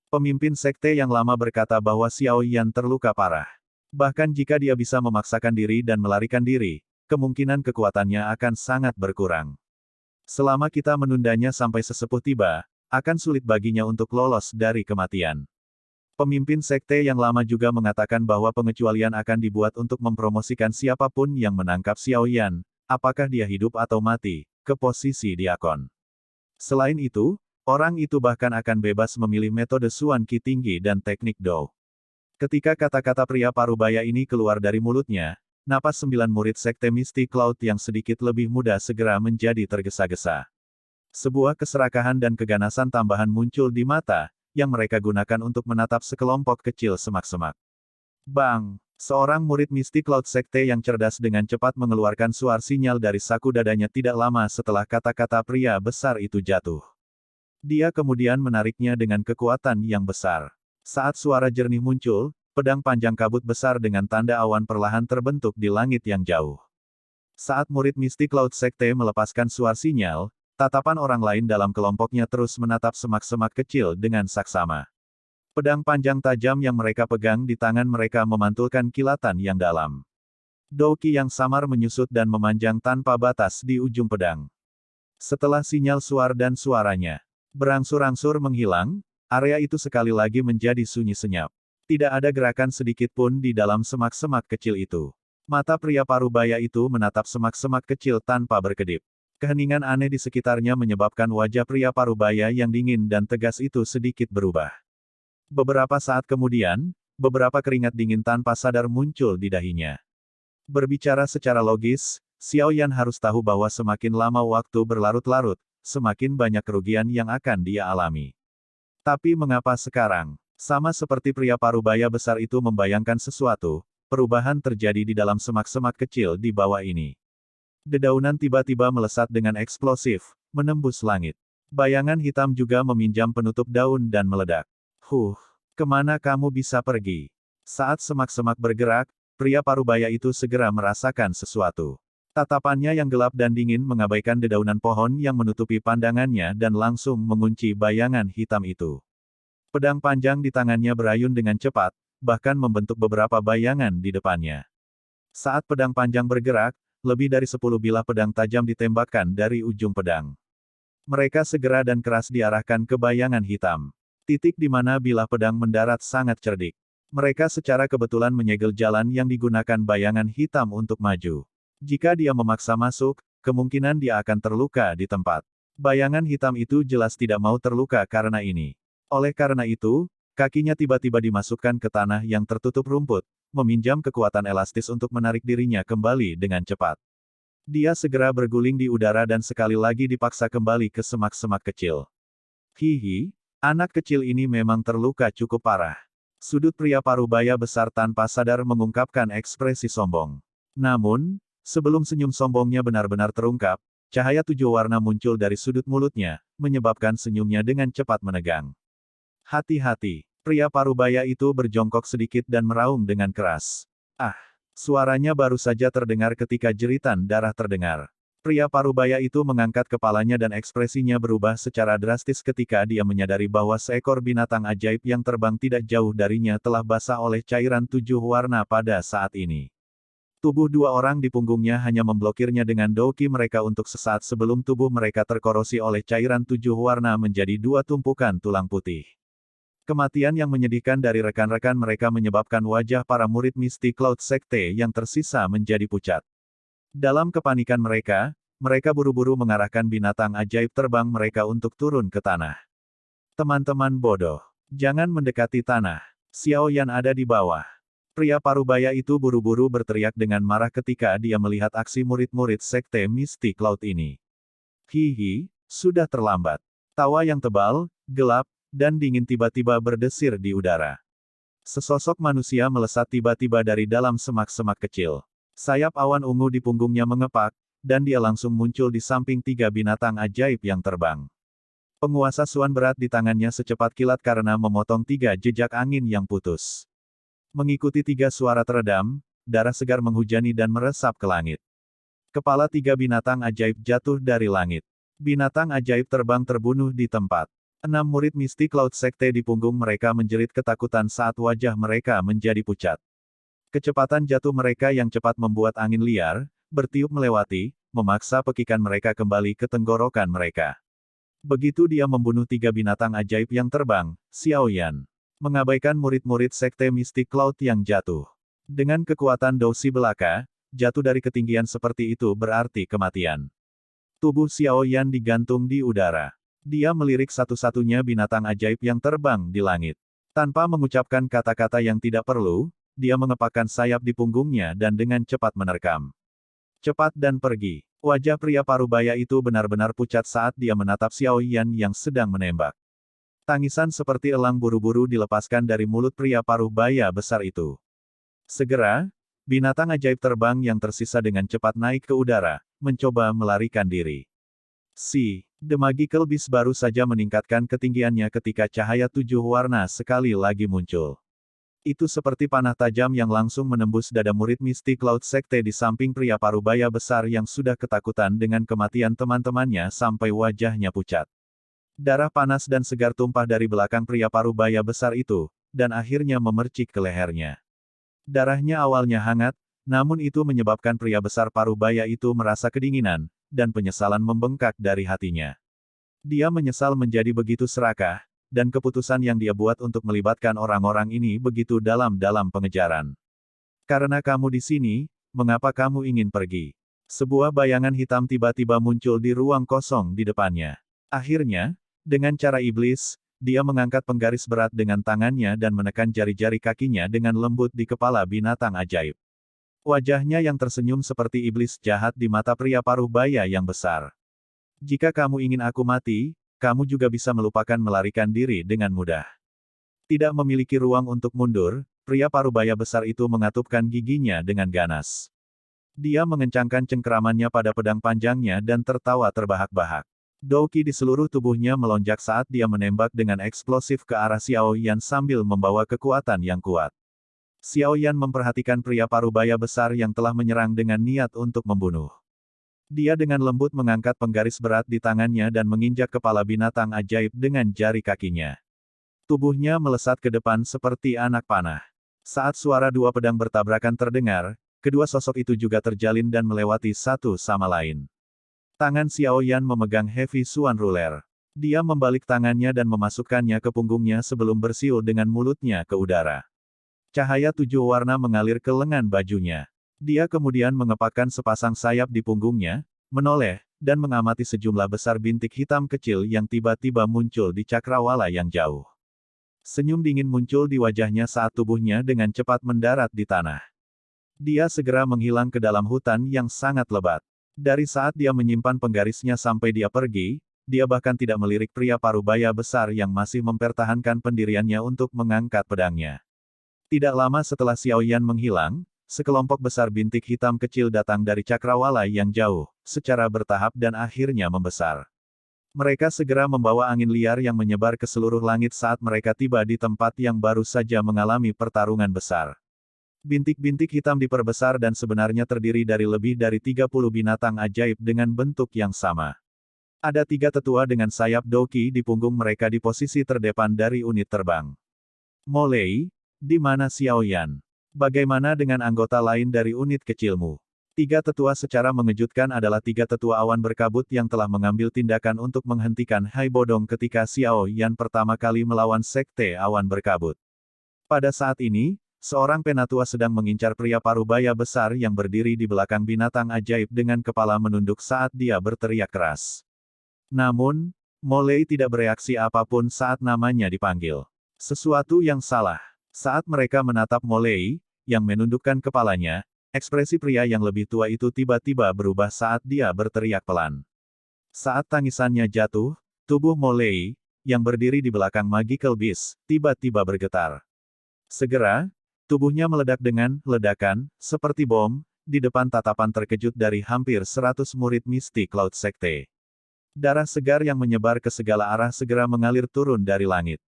Pemimpin sekte yang lama berkata bahwa Xiao Yan terluka parah. Bahkan jika dia bisa memaksakan diri dan melarikan diri, kemungkinan kekuatannya akan sangat berkurang. Selama kita menundanya sampai sesepuh tiba, akan sulit baginya untuk lolos dari kematian. Pemimpin sekte yang lama juga mengatakan bahwa pengecualian akan dibuat untuk mempromosikan siapapun yang menangkap Xiao Yan, apakah dia hidup atau mati, ke posisi diakon. Selain itu, orang itu bahkan akan bebas memilih metode Suan Qi tinggi dan teknik Dou. Ketika kata-kata pria parubaya ini keluar dari mulutnya, napas 9 murid sekte mistik Cloud yang sedikit lebih muda segera menjadi tergesa-gesa. Sebuah keserakahan dan keganasan tambahan muncul di mata, yang mereka gunakan untuk menatap sekelompok kecil semak-semak. Bang! Seorang murid mistik Cloud sekte yang cerdas dengan cepat mengeluarkan suar sinyal dari saku dadanya tidak lama setelah kata-kata pria besar itu jatuh. Dia kemudian menariknya dengan kekuatan yang besar. Saat suara jernih muncul, pedang panjang kabut besar dengan tanda awan perlahan terbentuk di langit yang jauh. Saat murid mistik Laut Sekte melepaskan suar sinyal, tatapan orang lain dalam kelompoknya terus menatap semak-semak kecil dengan saksama. Pedang panjang tajam yang mereka pegang di tangan mereka memantulkan kilatan yang dalam. Douki yang samar menyusut dan memanjang tanpa batas di ujung pedang. Setelah sinyal suar dan suaranya berangsur-angsur menghilang, area itu sekali lagi menjadi sunyi senyap. Tidak ada gerakan sedikit pun di dalam semak-semak kecil itu. Mata pria parubaya itu menatap semak-semak kecil tanpa berkedip. Keheningan aneh di sekitarnya menyebabkan wajah pria parubaya yang dingin dan tegas itu sedikit berubah. Beberapa saat kemudian, beberapa keringat dingin tanpa sadar muncul di dahinya. Berbicara secara logis, Xiao Yan harus tahu bahwa semakin lama waktu berlarut-larut, semakin banyak kerugian yang akan dia alami. Tapi mengapa sekarang? Sama seperti pria parubaya besar itu membayangkan sesuatu, perubahan terjadi di dalam semak-semak kecil di bawah ini. Dedaunan tiba-tiba melesat dengan eksplosif, menembus langit. Bayangan hitam juga meminjam penutup daun dan meledak. Kemana kamu bisa pergi? Saat semak-semak bergerak, pria parubaya itu segera merasakan sesuatu. Tatapannya yang gelap dan dingin mengabaikan dedaunan pohon yang menutupi pandangannya dan langsung mengunci bayangan hitam itu. Pedang panjang di tangannya berayun dengan cepat, bahkan membentuk beberapa bayangan di depannya. Saat pedang panjang bergerak, lebih dari 10 bilah pedang tajam ditembakkan dari ujung pedang. Mereka segera dan keras diarahkan ke bayangan hitam. Titik di mana bilah pedang mendarat sangat cerdik. Mereka secara kebetulan menyegel jalan yang digunakan bayangan hitam untuk maju. Jika dia memaksa masuk, kemungkinan dia akan terluka di tempat. Bayangan hitam itu jelas tidak mau terluka karena ini. Oleh karena itu, kakinya tiba-tiba dimasukkan ke tanah yang tertutup rumput, meminjam kekuatan elastis untuk menarik dirinya kembali dengan cepat. Dia segera berguling di udara dan sekali lagi dipaksa kembali ke semak-semak kecil. Hihi, anak kecil ini memang terluka cukup parah. Sudut pria parubaya besar tanpa sadar mengungkapkan ekspresi sombong. Namun, sebelum senyum sombongnya benar-benar terungkap, cahaya 7 warna muncul dari sudut mulutnya, menyebabkan senyumnya dengan cepat menegang. Hati-hati, pria parubaya itu berjongkok sedikit dan meraung dengan keras. Suaranya baru saja terdengar ketika jeritan darah terdengar. Pria parubaya itu mengangkat kepalanya dan ekspresinya berubah secara drastis ketika dia menyadari bahwa seekor binatang ajaib yang terbang tidak jauh darinya telah basah oleh cairan 7 warna pada saat ini. Tubuh dua orang di punggungnya hanya memblokirnya dengan douki mereka untuk sesaat sebelum tubuh mereka terkorosi oleh cairan tujuh warna menjadi dua tumpukan tulang putih. Kematian yang menyedihkan dari rekan-rekan mereka menyebabkan wajah para murid Misty Cloud Sekte yang tersisa menjadi pucat. Dalam kepanikan mereka, mereka buru-buru mengarahkan binatang ajaib terbang mereka untuk turun ke tanah. Teman-teman bodoh, jangan mendekati tanah. Xiao Yan ada di bawah. Pria parubaya itu buru-buru berteriak dengan marah ketika dia melihat aksi murid-murid Sekte Misty Cloud ini. Hihi, sudah terlambat. Tawa yang tebal, gelap, dan dingin tiba-tiba berdesir di udara. Sesosok manusia melesat tiba-tiba dari dalam semak-semak kecil. Sayap awan ungu di punggungnya mengepak, dan dia langsung muncul di samping tiga binatang ajaib yang terbang. Penguasa Suan berat di tangannya secepat kilat karena memotong tiga jejak angin yang putus. Mengikuti tiga suara teredam, darah segar menghujani dan meresap ke langit. Kepala tiga binatang ajaib jatuh dari langit. Binatang ajaib terbang terbunuh di tempat. 6 murid Misty Cloud Sekte di punggung mereka menjerit ketakutan saat wajah mereka menjadi pucat. Kecepatan jatuh mereka yang cepat membuat angin liar, bertiup melewati, memaksa pekikan mereka kembali ke tenggorokan mereka. Begitu dia membunuh tiga binatang ajaib yang terbang, Xiao Yan mengabaikan murid-murid Sekte Misty Cloud yang jatuh. Dengan kekuatan Dousi belaka, jatuh dari ketinggian seperti itu berarti kematian. Tubuh Xiao Yan digantung di udara. Dia melirik satu-satunya binatang ajaib yang terbang di langit. Tanpa mengucapkan kata-kata yang tidak perlu, dia mengepakkan sayap di punggungnya dan dengan cepat menerkam. Cepat dan pergi. Wajah pria parubaya itu benar-benar pucat saat dia menatap Xiao Yan yang sedang menembak. Tangisan seperti elang buru-buru dilepaskan dari mulut pria paruh baya besar itu. Segera, binatang ajaib terbang yang tersisa dengan cepat naik ke udara, mencoba melarikan diri. The Magical Beast baru saja meningkatkan ketinggiannya ketika cahaya tujuh warna sekali lagi muncul. Itu seperti panah tajam yang langsung menembus dada murid Misty Cloud Sekte di samping pria parubaya besar yang sudah ketakutan dengan kematian teman-temannya sampai wajahnya pucat. Darah panas dan segar tumpah dari belakang pria parubaya besar itu, dan akhirnya memercik ke lehernya. Darahnya awalnya hangat, namun itu menyebabkan pria besar parubaya itu merasa kedinginan, dan penyesalan membengkak dari hatinya. Dia menyesal menjadi begitu serakah, dan keputusan yang dia buat untuk melibatkan orang-orang ini begitu dalam pengejaran. Karena kamu di sini, mengapa kamu ingin pergi? Sebuah bayangan hitam tiba-tiba muncul di ruang kosong di depannya. Akhirnya, dengan cara iblis, dia mengangkat penggaris berat dengan tangannya dan menekan jari-jari kakinya dengan lembut di kepala binatang ajaib. Wajahnya yang tersenyum seperti iblis jahat di mata pria paruh baya yang besar. Jika kamu ingin aku mati, kamu juga bisa melupakan melarikan diri dengan mudah. Tidak memiliki ruang untuk mundur, pria parubaya besar itu mengatupkan giginya dengan ganas. Dia mengencangkan cengkeramannya pada pedang panjangnya dan tertawa terbahak-bahak. Douki di seluruh tubuhnya melonjak saat dia menembak dengan eksplosif ke arah Xiao Yan sambil membawa kekuatan yang kuat. Xiao Yan memperhatikan pria parubaya besar yang telah menyerang dengan niat untuk membunuh. Dia dengan lembut mengangkat penggaris berat di tangannya dan menginjak kepala binatang ajaib dengan jari kakinya. Tubuhnya melesat ke depan seperti anak panah. Saat suara dua pedang bertabrakan terdengar, kedua sosok itu juga terjalin dan melewati satu sama lain. Tangan Xiao Yan memegang Heavy Swan Ruler. Dia membalik tangannya dan memasukkannya ke punggungnya sebelum bersiul dengan mulutnya ke udara. Cahaya tujuh warna mengalir ke lengan bajunya. Dia kemudian mengepakkan sepasang sayap di punggungnya, menoleh, dan mengamati sejumlah besar bintik hitam kecil yang tiba-tiba muncul di cakrawala yang jauh. Senyum dingin muncul di wajahnya saat tubuhnya dengan cepat mendarat di tanah. Dia segera menghilang ke dalam hutan yang sangat lebat. Dari saat dia menyimpan penggarisnya sampai dia pergi, dia bahkan tidak melirik pria parubaya besar yang masih mempertahankan pendiriannya untuk mengangkat pedangnya. Tidak lama setelah Xiao Yan menghilang, sekelompok besar bintik hitam kecil datang dari cakrawala yang jauh, secara bertahap dan akhirnya membesar. Mereka segera membawa angin liar yang menyebar ke seluruh langit saat mereka tiba di tempat yang baru saja mengalami pertarungan besar. Bintik-bintik hitam diperbesar dan sebenarnya terdiri dari lebih dari 30 binatang ajaib dengan bentuk yang sama. Ada 3 tetua dengan sayap douki di punggung mereka di posisi terdepan dari unit terbang. Molei, di mana Xiao Yan? Bagaimana dengan anggota lain dari unit kecilmu? Tiga tetua secara mengejutkan adalah tiga tetua awan berkabut yang telah mengambil tindakan untuk menghentikan Hai Bodong ketika Xiao Yan pertama kali melawan Sekte Awan Berkabut. Pada saat ini, seorang penatua sedang mengincar pria parubaya besar yang berdiri di belakang binatang ajaib dengan kepala menunduk saat dia berteriak keras. Namun, Molei tidak bereaksi apapun saat namanya dipanggil. Sesuatu yang salah. Saat mereka menatap Molei, yang menundukkan kepalanya, ekspresi pria yang lebih tua itu tiba-tiba berubah saat dia berteriak pelan. Saat tangisannya jatuh, tubuh Molei, yang berdiri di belakang Magical Beast, tiba-tiba bergetar. Segera, tubuhnya meledak dengan ledakan, seperti bom, di depan tatapan terkejut dari hampir 100 murid mistik Cloud Sekte. Darah segar yang menyebar ke segala arah segera mengalir turun dari langit.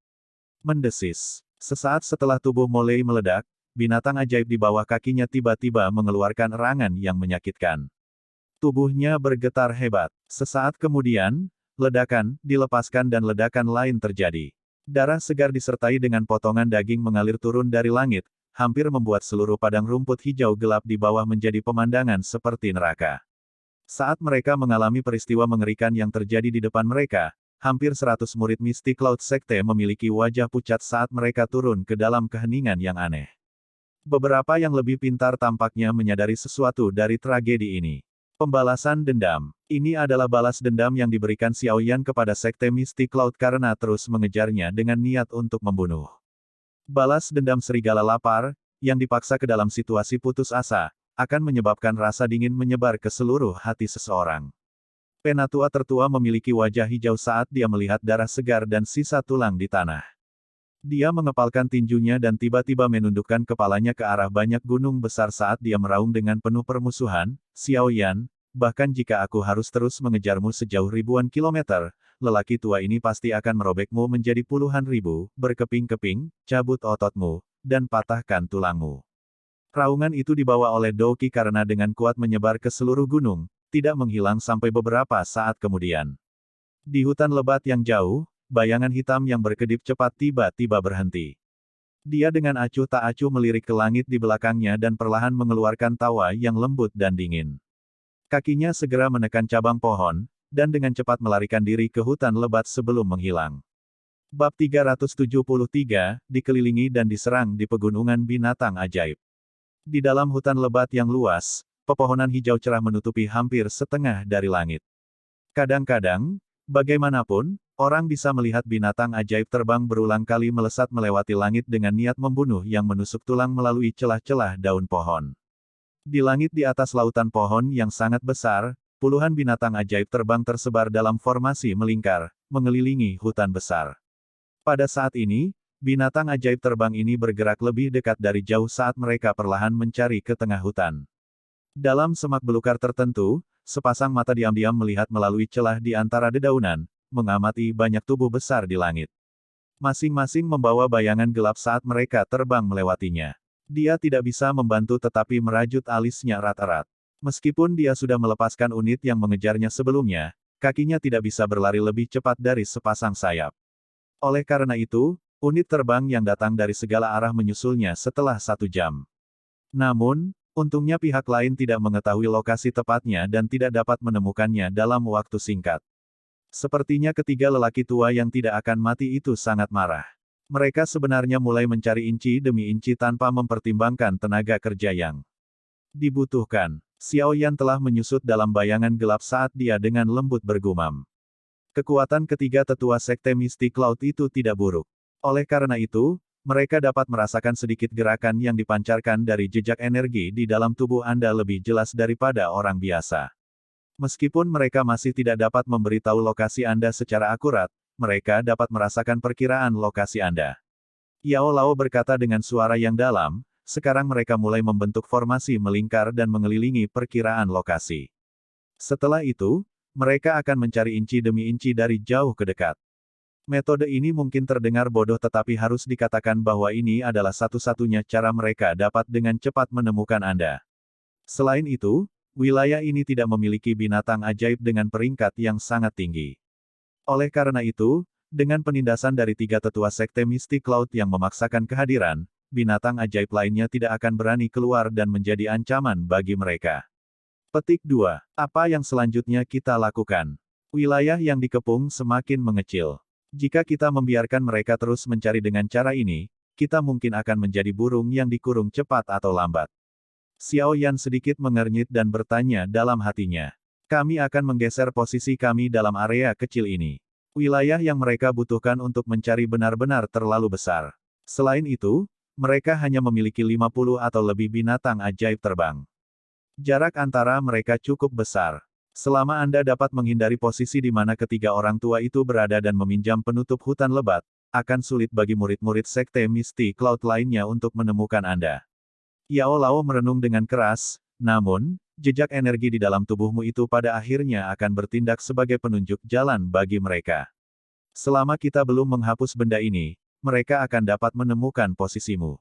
Mendesis. Sesaat setelah tubuh Molei meledak, binatang ajaib di bawah kakinya tiba-tiba mengeluarkan erangan yang menyakitkan. Tubuhnya bergetar hebat. Sesaat kemudian, ledakan dilepaskan dan ledakan lain terjadi. Darah segar disertai dengan potongan daging mengalir turun dari langit, hampir membuat seluruh padang rumput hijau gelap di bawah menjadi pemandangan seperti neraka. Saat mereka mengalami peristiwa mengerikan yang terjadi di depan mereka, hampir 100 murid mistik Cloud Sekte memiliki wajah pucat saat mereka turun ke dalam keheningan yang aneh. Beberapa yang lebih pintar tampaknya menyadari sesuatu dari tragedi ini. Pembalasan dendam. Ini adalah balas dendam yang diberikan Xiao Yan kepada Sekte Mistik Cloud karena terus mengejarnya dengan niat untuk membunuh. Balas dendam serigala lapar, yang dipaksa ke dalam situasi putus asa, akan menyebabkan rasa dingin menyebar ke seluruh hati seseorang. Penatua tertua memiliki wajah hijau saat dia melihat darah segar dan sisa tulang di tanah. Dia mengepalkan tinjunya dan tiba-tiba menundukkan kepalanya ke arah banyak gunung besar saat dia meraung dengan penuh permusuhan, Xiao Yan, bahkan jika aku harus terus mengejarmu sejauh ribuan kilometer, lelaki tua ini pasti akan merobekmu menjadi puluhan ribu, berkeping-keping, cabut ototmu, dan patahkan tulangmu. Raungan itu dibawa oleh Douki karena dengan kuat menyebar ke seluruh gunung, tidak menghilang sampai beberapa saat kemudian. Di hutan lebat yang jauh, bayangan hitam yang berkedip cepat tiba-tiba berhenti. Dia dengan acuh tak acuh melirik ke langit di belakangnya dan perlahan mengeluarkan tawa yang lembut dan dingin. Kakinya segera menekan cabang pohon, dan dengan cepat melarikan diri ke hutan lebat sebelum menghilang. Bab 373, dikelilingi dan diserang di pegunungan binatang ajaib. Di dalam hutan lebat yang luas, pepohonan hijau cerah menutupi hampir setengah dari langit. Kadang-kadang, bagaimanapun, orang bisa melihat binatang ajaib terbang berulang kali melesat melewati langit dengan niat membunuh yang menusuk tulang melalui celah-celah daun pohon. Di langit di atas lautan pohon yang sangat besar, puluhan binatang ajaib terbang tersebar dalam formasi melingkar, mengelilingi hutan besar. Pada saat ini, binatang ajaib terbang ini bergerak lebih dekat dari jauh saat mereka perlahan mencari ke tengah hutan. Dalam semak belukar tertentu, sepasang mata diam-diam melihat melalui celah di antara dedaunan, mengamati banyak tubuh besar di langit. Masing-masing membawa bayangan gelap saat mereka terbang melewatinya. Dia tidak bisa membantu tetapi merajut alisnya erat-erat. Meskipun dia sudah melepaskan unit yang mengejarnya sebelumnya, kakinya tidak bisa berlari lebih cepat dari sepasang sayap. Oleh karena itu, unit terbang yang datang dari segala arah menyusulnya setelah 1 jam. Namun, untungnya pihak lain tidak mengetahui lokasi tepatnya dan tidak dapat menemukannya dalam waktu singkat. Sepertinya ketiga lelaki tua yang tidak akan mati itu sangat marah. Mereka sebenarnya mulai mencari inci demi inci tanpa mempertimbangkan tenaga kerja yang dibutuhkan. Xiao Yan telah menyusut dalam bayangan gelap saat dia dengan lembut bergumam. Kekuatan ketiga tetua Sekte Mistik Cloud itu tidak buruk. Oleh karena itu, mereka dapat merasakan sedikit gerakan yang dipancarkan dari jejak energi di dalam tubuh Anda lebih jelas daripada orang biasa. Meskipun mereka masih tidak dapat memberitahu lokasi Anda secara akurat, mereka dapat merasakan perkiraan lokasi Anda. Yao Lao berkata dengan suara yang dalam, sekarang mereka mulai membentuk formasi melingkar dan mengelilingi perkiraan lokasi. Setelah itu, mereka akan mencari inci demi inci dari jauh ke dekat. Metode ini mungkin terdengar bodoh tetapi harus dikatakan bahwa ini adalah satu-satunya cara mereka dapat dengan cepat menemukan Anda. Selain itu, wilayah ini tidak memiliki binatang ajaib dengan peringkat yang sangat tinggi. Oleh karena itu, dengan penindasan dari tiga tetua Sekte Mistik Cloud yang memaksakan kehadiran, binatang ajaib lainnya tidak akan berani keluar dan menjadi ancaman bagi mereka. Petik 2. Apa yang selanjutnya kita lakukan? Wilayah yang dikepung semakin mengecil. Jika kita membiarkan mereka terus mencari dengan cara ini, kita mungkin akan menjadi burung yang dikurung cepat atau lambat. Xiao Yan sedikit mengernyit dan bertanya dalam hatinya. Kami akan menggeser posisi kami dalam area kecil ini. Wilayah yang mereka butuhkan untuk mencari benar-benar terlalu besar. Selain itu, mereka hanya memiliki 50 atau lebih binatang ajaib terbang. Jarak antara mereka cukup besar. Selama Anda dapat menghindari posisi di mana ketiga orang tua itu berada dan meminjam penutup hutan lebat, akan sulit bagi murid-murid Sekte Misty Cloud lainnya untuk menemukan Anda. Yao Lao merenung dengan keras, namun, jejak energi di dalam tubuhmu itu pada akhirnya akan bertindak sebagai penunjuk jalan bagi mereka. Selama kita belum menghapus benda ini, mereka akan dapat menemukan posisimu.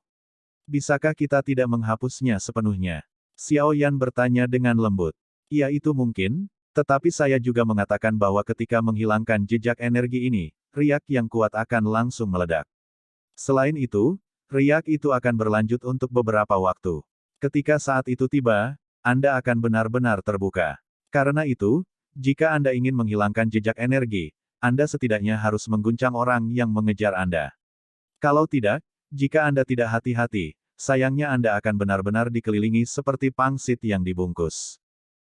Bisakah kita tidak menghapusnya sepenuhnya? Xiao Yan bertanya dengan lembut. Ya itu mungkin, tetapi saya juga mengatakan bahwa ketika menghilangkan jejak energi ini, riak yang kuat akan langsung meledak. Selain itu, riak itu akan berlanjut untuk beberapa waktu. Ketika saat itu tiba, Anda akan benar-benar terbuka. Karena itu, jika Anda ingin menghilangkan jejak energi, Anda setidaknya harus mengguncang orang yang mengejar Anda. Kalau tidak, jika Anda tidak hati-hati, sayangnya Anda akan benar-benar dikelilingi seperti pangsit yang dibungkus.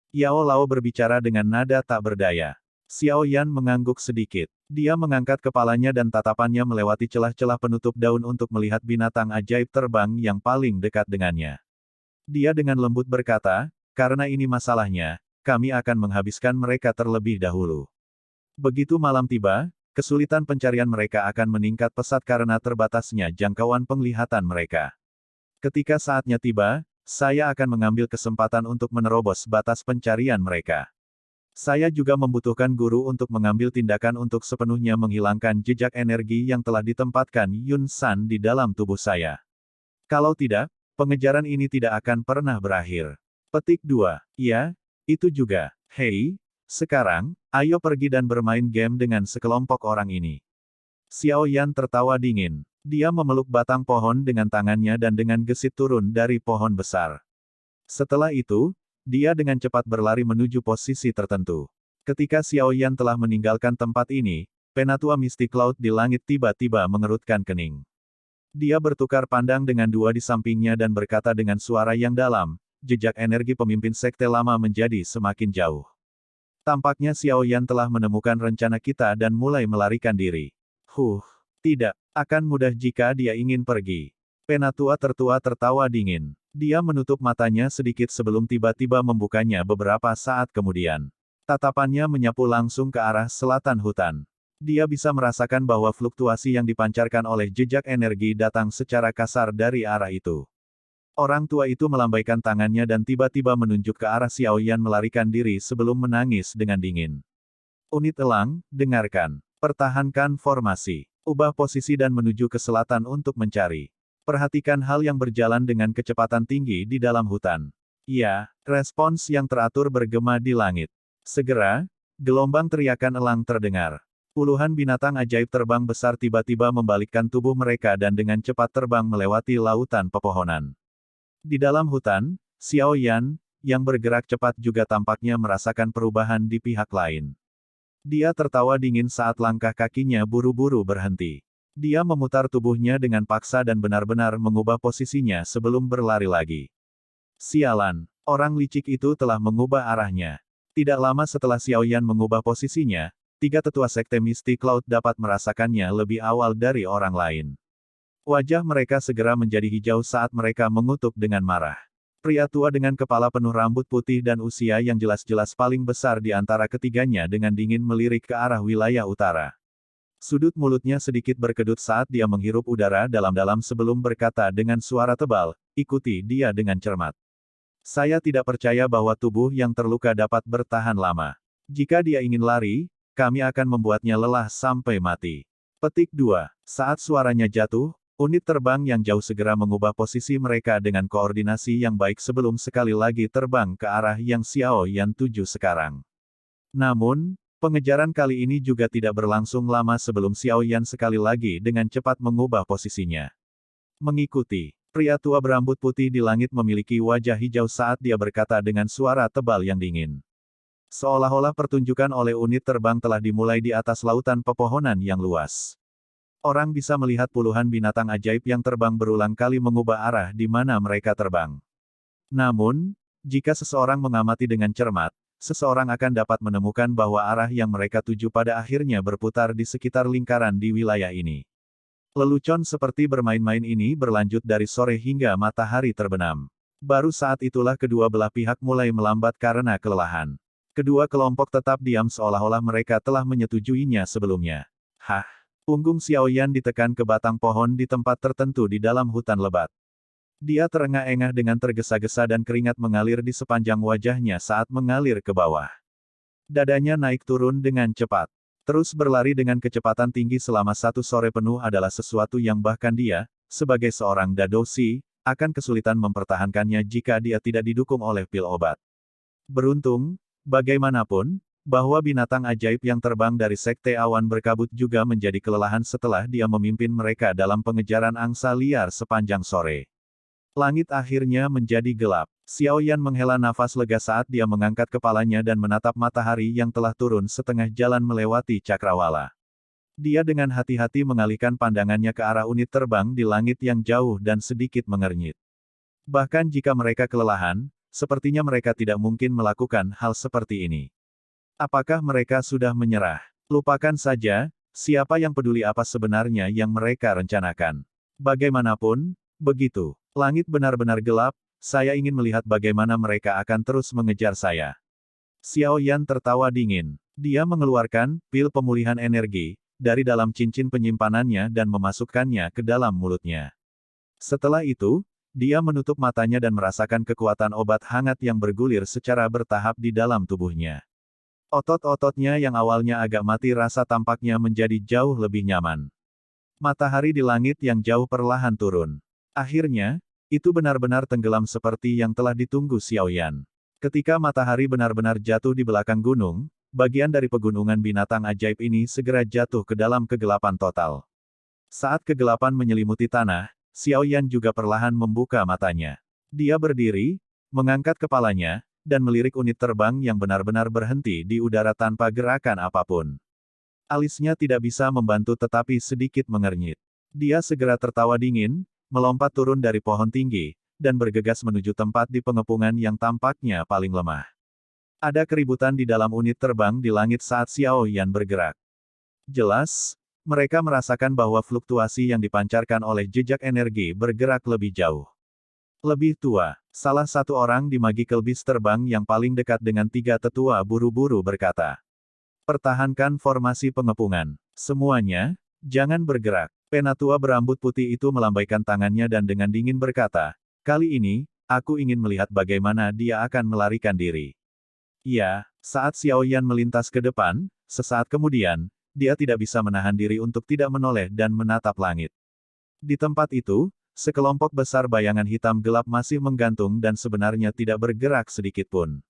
Yao Lao berbicara dengan nada tak berdaya. Xiao Yan mengangguk sedikit. Dia mengangkat kepalanya dan tatapannya melewati celah-celah penutup daun untuk melihat binatang ajaib terbang yang paling dekat dengannya. Dia dengan lembut berkata, karena ini masalahnya, kami akan menghabiskan mereka terlebih dahulu. Begitu malam tiba, kesulitan pencarian mereka akan meningkat pesat karena terbatasnya jangkauan penglihatan mereka. Ketika saatnya tiba, saya akan mengambil kesempatan untuk menerobos batas pencarian mereka. Saya juga membutuhkan guru untuk mengambil tindakan untuk sepenuhnya menghilangkan jejak energi yang telah ditempatkan Yun San di dalam tubuh saya. Kalau tidak, pengejaran ini tidak akan pernah berakhir. Petik 2. Ya, itu juga. Hei, sekarang, ayo pergi dan bermain game dengan sekelompok orang ini. Xiao Yan tertawa dingin. Dia memeluk batang pohon dengan tangannya dan dengan gesit turun dari pohon besar. Setelah itu, dia dengan cepat berlari menuju posisi tertentu. Ketika Xiao Yan telah meninggalkan tempat ini, Penatua Misty Cloud di langit tiba-tiba mengerutkan kening. Dia bertukar pandang dengan dua di sampingnya dan berkata dengan suara yang dalam, jejak energi pemimpin sekte lama menjadi semakin jauh. Tampaknya Xiao Yan telah menemukan rencana kita dan mulai melarikan diri. Tidak. Akan mudah jika dia ingin pergi. Penatua tertua tertawa dingin. Dia menutup matanya sedikit sebelum tiba-tiba membukanya beberapa saat kemudian. Tatapannya menyapu langsung ke arah selatan hutan. Dia bisa merasakan bahwa fluktuasi yang dipancarkan oleh jejak energi datang secara kasar dari arah itu. Orang tua itu melambaikan tangannya dan tiba-tiba menunjuk ke arah Xiao Yan melarikan diri sebelum menangis dengan dingin. Unit elang, dengarkan. Pertahankan formasi. Ubah posisi dan menuju ke selatan untuk mencari. Perhatikan hal yang berjalan dengan kecepatan tinggi di dalam hutan. Ya, respons yang teratur bergema di langit. Segera, gelombang teriakan elang terdengar. Puluhan binatang ajaib terbang besar tiba-tiba membalikkan tubuh mereka dan dengan cepat terbang melewati lautan pepohonan. Di dalam hutan, Xiao Yan, yang bergerak cepat juga tampaknya merasakan perubahan di pihak lain. Dia tertawa dingin saat langkah kakinya buru-buru berhenti. Dia memutar tubuhnya dengan paksa dan benar-benar mengubah posisinya sebelum berlari lagi. Sialan, orang licik itu telah mengubah arahnya. Tidak lama setelah Xiao Yan mengubah posisinya, tiga tetua sekte Misty Cloud dapat merasakannya lebih awal dari orang lain. Wajah mereka segera menjadi hijau saat mereka mengutuk dengan marah. Pria tua dengan kepala penuh rambut putih dan usia yang jelas-jelas paling besar di antara ketiganya dengan dingin melirik ke arah wilayah utara. Sudut mulutnya sedikit berkedut saat dia menghirup udara dalam-dalam sebelum berkata dengan suara tebal, ikuti dia dengan cermat. Saya tidak percaya bahwa tubuh yang terluka dapat bertahan lama. Jika dia ingin lari, kami akan membuatnya lelah sampai mati. Petik 2. Saat suaranya jatuh, unit terbang yang jauh segera mengubah posisi mereka dengan koordinasi yang baik sebelum sekali lagi terbang ke arah yang Xiao Yan tuju sekarang. Namun, pengejaran kali ini juga tidak berlangsung lama sebelum Xiao Yan sekali lagi dengan cepat mengubah posisinya. Mengikuti. Pria tua berambut putih di langit memiliki wajah hijau saat dia berkata dengan suara tebal yang dingin. Seolah-olah pertunjukan oleh unit terbang telah dimulai di atas lautan pepohonan yang luas. Orang bisa melihat puluhan binatang ajaib yang terbang berulang kali mengubah arah di mana mereka terbang. Namun, jika seseorang mengamati dengan cermat, seseorang akan dapat menemukan bahwa arah yang mereka tuju pada akhirnya berputar di sekitar lingkaran di wilayah ini. Lelucon seperti bermain-main ini berlanjut dari sore hingga matahari terbenam. Baru saat itulah kedua belah pihak mulai melambat karena kelelahan. Kedua kelompok tetap diam seolah-olah mereka telah menyetujuinya sebelumnya. Hah! Punggung Xiaoyan ditekan ke batang pohon di tempat tertentu di dalam hutan lebat. Dia terengah-engah dengan tergesa-gesa dan keringat mengalir di sepanjang wajahnya saat mengalir ke bawah. Dadanya naik turun dengan cepat. Terus berlari dengan kecepatan tinggi selama satu sore penuh adalah sesuatu yang bahkan dia, sebagai seorang dadoshi, akan kesulitan mempertahankannya jika dia tidak didukung oleh pil obat. Beruntung, bagaimanapun, bahwa binatang ajaib yang terbang dari Sekte Awan Berkabut juga menjadi kelelahan setelah dia memimpin mereka dalam pengejaran angsa liar sepanjang sore. Langit akhirnya menjadi gelap. Xiaoyan menghela nafas lega saat dia mengangkat kepalanya dan menatap matahari yang telah turun setengah jalan melewati cakrawala. Dia dengan hati-hati mengalihkan pandangannya ke arah unit terbang di langit yang jauh dan sedikit mengernyit. Bahkan jika mereka kelelahan, sepertinya mereka tidak mungkin melakukan hal seperti ini. Apakah mereka sudah menyerah? Lupakan saja, siapa yang peduli apa sebenarnya yang mereka rencanakan. Bagaimanapun, begitu. Langit benar-benar gelap, saya ingin melihat bagaimana mereka akan terus mengejar saya. Xiaoyan tertawa dingin. Dia mengeluarkan pil pemulihan energi dari dalam cincin penyimpanannya dan memasukkannya ke dalam mulutnya. Setelah itu, dia menutup matanya dan merasakan kekuatan obat hangat yang bergulir secara bertahap di dalam tubuhnya. Otot-ototnya yang awalnya agak mati rasa tampaknya menjadi jauh lebih nyaman. Matahari di langit yang jauh perlahan turun. Akhirnya, itu benar-benar tenggelam seperti yang telah ditunggu Xiaoyan. Ketika matahari benar-benar jatuh di belakang gunung, bagian dari pegunungan binatang ajaib ini segera jatuh ke dalam kegelapan total. Saat kegelapan menyelimuti tanah, Xiaoyan juga perlahan membuka matanya. Dia berdiri, mengangkat kepalanya, dan melirik unit terbang yang benar-benar berhenti di udara tanpa gerakan apapun. Alisnya tidak bisa membantu tetapi sedikit mengernyit. Dia segera tertawa dingin, melompat turun dari pohon tinggi, dan bergegas menuju tempat di pengepungan yang tampaknya paling lemah. Ada keributan di dalam unit terbang di langit saat Xiaoyan bergerak. Jelas, mereka merasakan bahwa fluktuasi yang dipancarkan oleh jejak energi bergerak lebih jauh. Lebih tua, salah satu orang di Magical Beast terbang yang paling dekat dengan tiga tetua buru-buru berkata. Pertahankan formasi pengepungan. Semuanya, jangan bergerak. Penatua berambut putih itu melambaikan tangannya dan dengan dingin berkata, kali ini, aku ingin melihat bagaimana dia akan melarikan diri. Ya, saat Xiaoyan melintas ke depan, sesaat kemudian, dia tidak bisa menahan diri untuk tidak menoleh dan menatap langit. Di tempat itu, sekelompok besar bayangan hitam gelap masih menggantung dan sebenarnya tidak bergerak sedikitpun.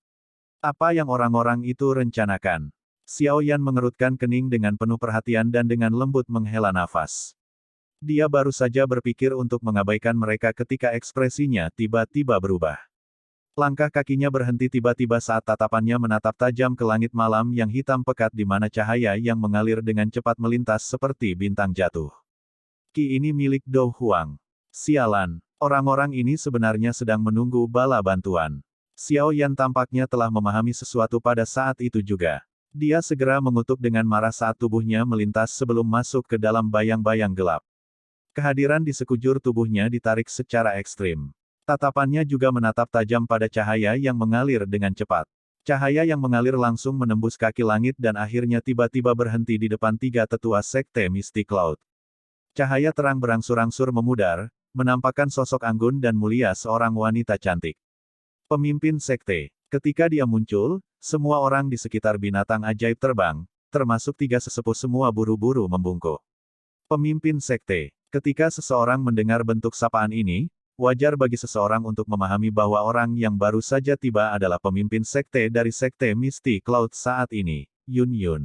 Apa yang orang-orang itu rencanakan? Xiaoyan mengerutkan kening dengan penuh perhatian dan dengan lembut menghela nafas. Dia baru saja berpikir untuk mengabaikan mereka ketika ekspresinya tiba-tiba berubah. Langkah kakinya berhenti tiba-tiba saat tatapannya menatap tajam ke langit malam yang hitam pekat di mana cahaya yang mengalir dengan cepat melintas seperti bintang jatuh. Ki ini milik Dou Huang. Sialan, orang-orang ini sebenarnya sedang menunggu bala bantuan. Xiaoyan tampaknya telah memahami sesuatu pada saat itu juga. Dia segera mengutuk dengan marah saat tubuhnya melintas sebelum masuk ke dalam bayang-bayang gelap. Kehadiran di sekujur tubuhnya ditarik secara ekstrim. Tatapannya juga menatap tajam pada cahaya yang mengalir dengan cepat. Cahaya yang mengalir langsung menembus kaki langit dan akhirnya tiba-tiba berhenti di depan tiga tetua sekte Mystic Cloud. Cahaya terang berangsur-angsur memudar, menampakkan sosok anggun dan mulia seorang wanita cantik. Pemimpin sekte. Ketika dia muncul, semua orang di sekitar binatang ajaib terbang, termasuk tiga sesepuh semua buru-buru membungkuk. Pemimpin sekte. Ketika seseorang mendengar bentuk sapaan ini, wajar bagi seseorang untuk memahami bahwa orang yang baru saja tiba adalah pemimpin sekte dari sekte Mystic Cloud saat ini, Yun Yun.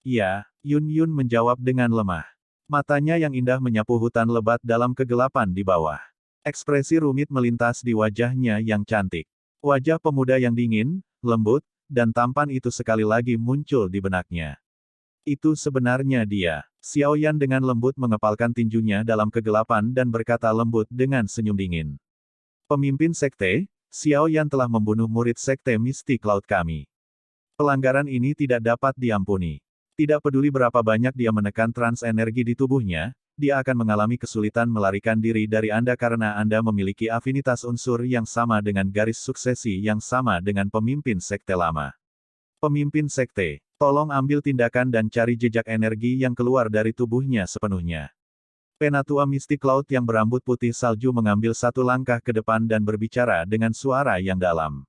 Ya, Yun Yun menjawab dengan lemah. Matanya yang indah menyapu hutan lebat dalam kegelapan di bawah. Ekspresi rumit melintas di wajahnya yang cantik. Wajah pemuda yang dingin, lembut, dan tampan itu sekali lagi muncul di benaknya. Itu sebenarnya dia. Xiao Yan dengan lembut mengepalkan tinjunya dalam kegelapan dan berkata lembut dengan senyum dingin. Pemimpin sekte, Xiao Yan telah membunuh murid sekte Misty Cloud kami. Pelanggaran ini tidak dapat diampuni. Tidak peduli berapa banyak dia menekan trans energi di tubuhnya, dia akan mengalami kesulitan melarikan diri dari Anda karena Anda memiliki afinitas unsur yang sama dengan garis suksesi yang sama dengan pemimpin sekte lama. Pemimpin sekte, tolong ambil tindakan dan cari jejak energi yang keluar dari tubuhnya sepenuhnya. Penatua Misty Cloud yang berambut putih salju mengambil satu langkah ke depan dan berbicara dengan suara yang dalam.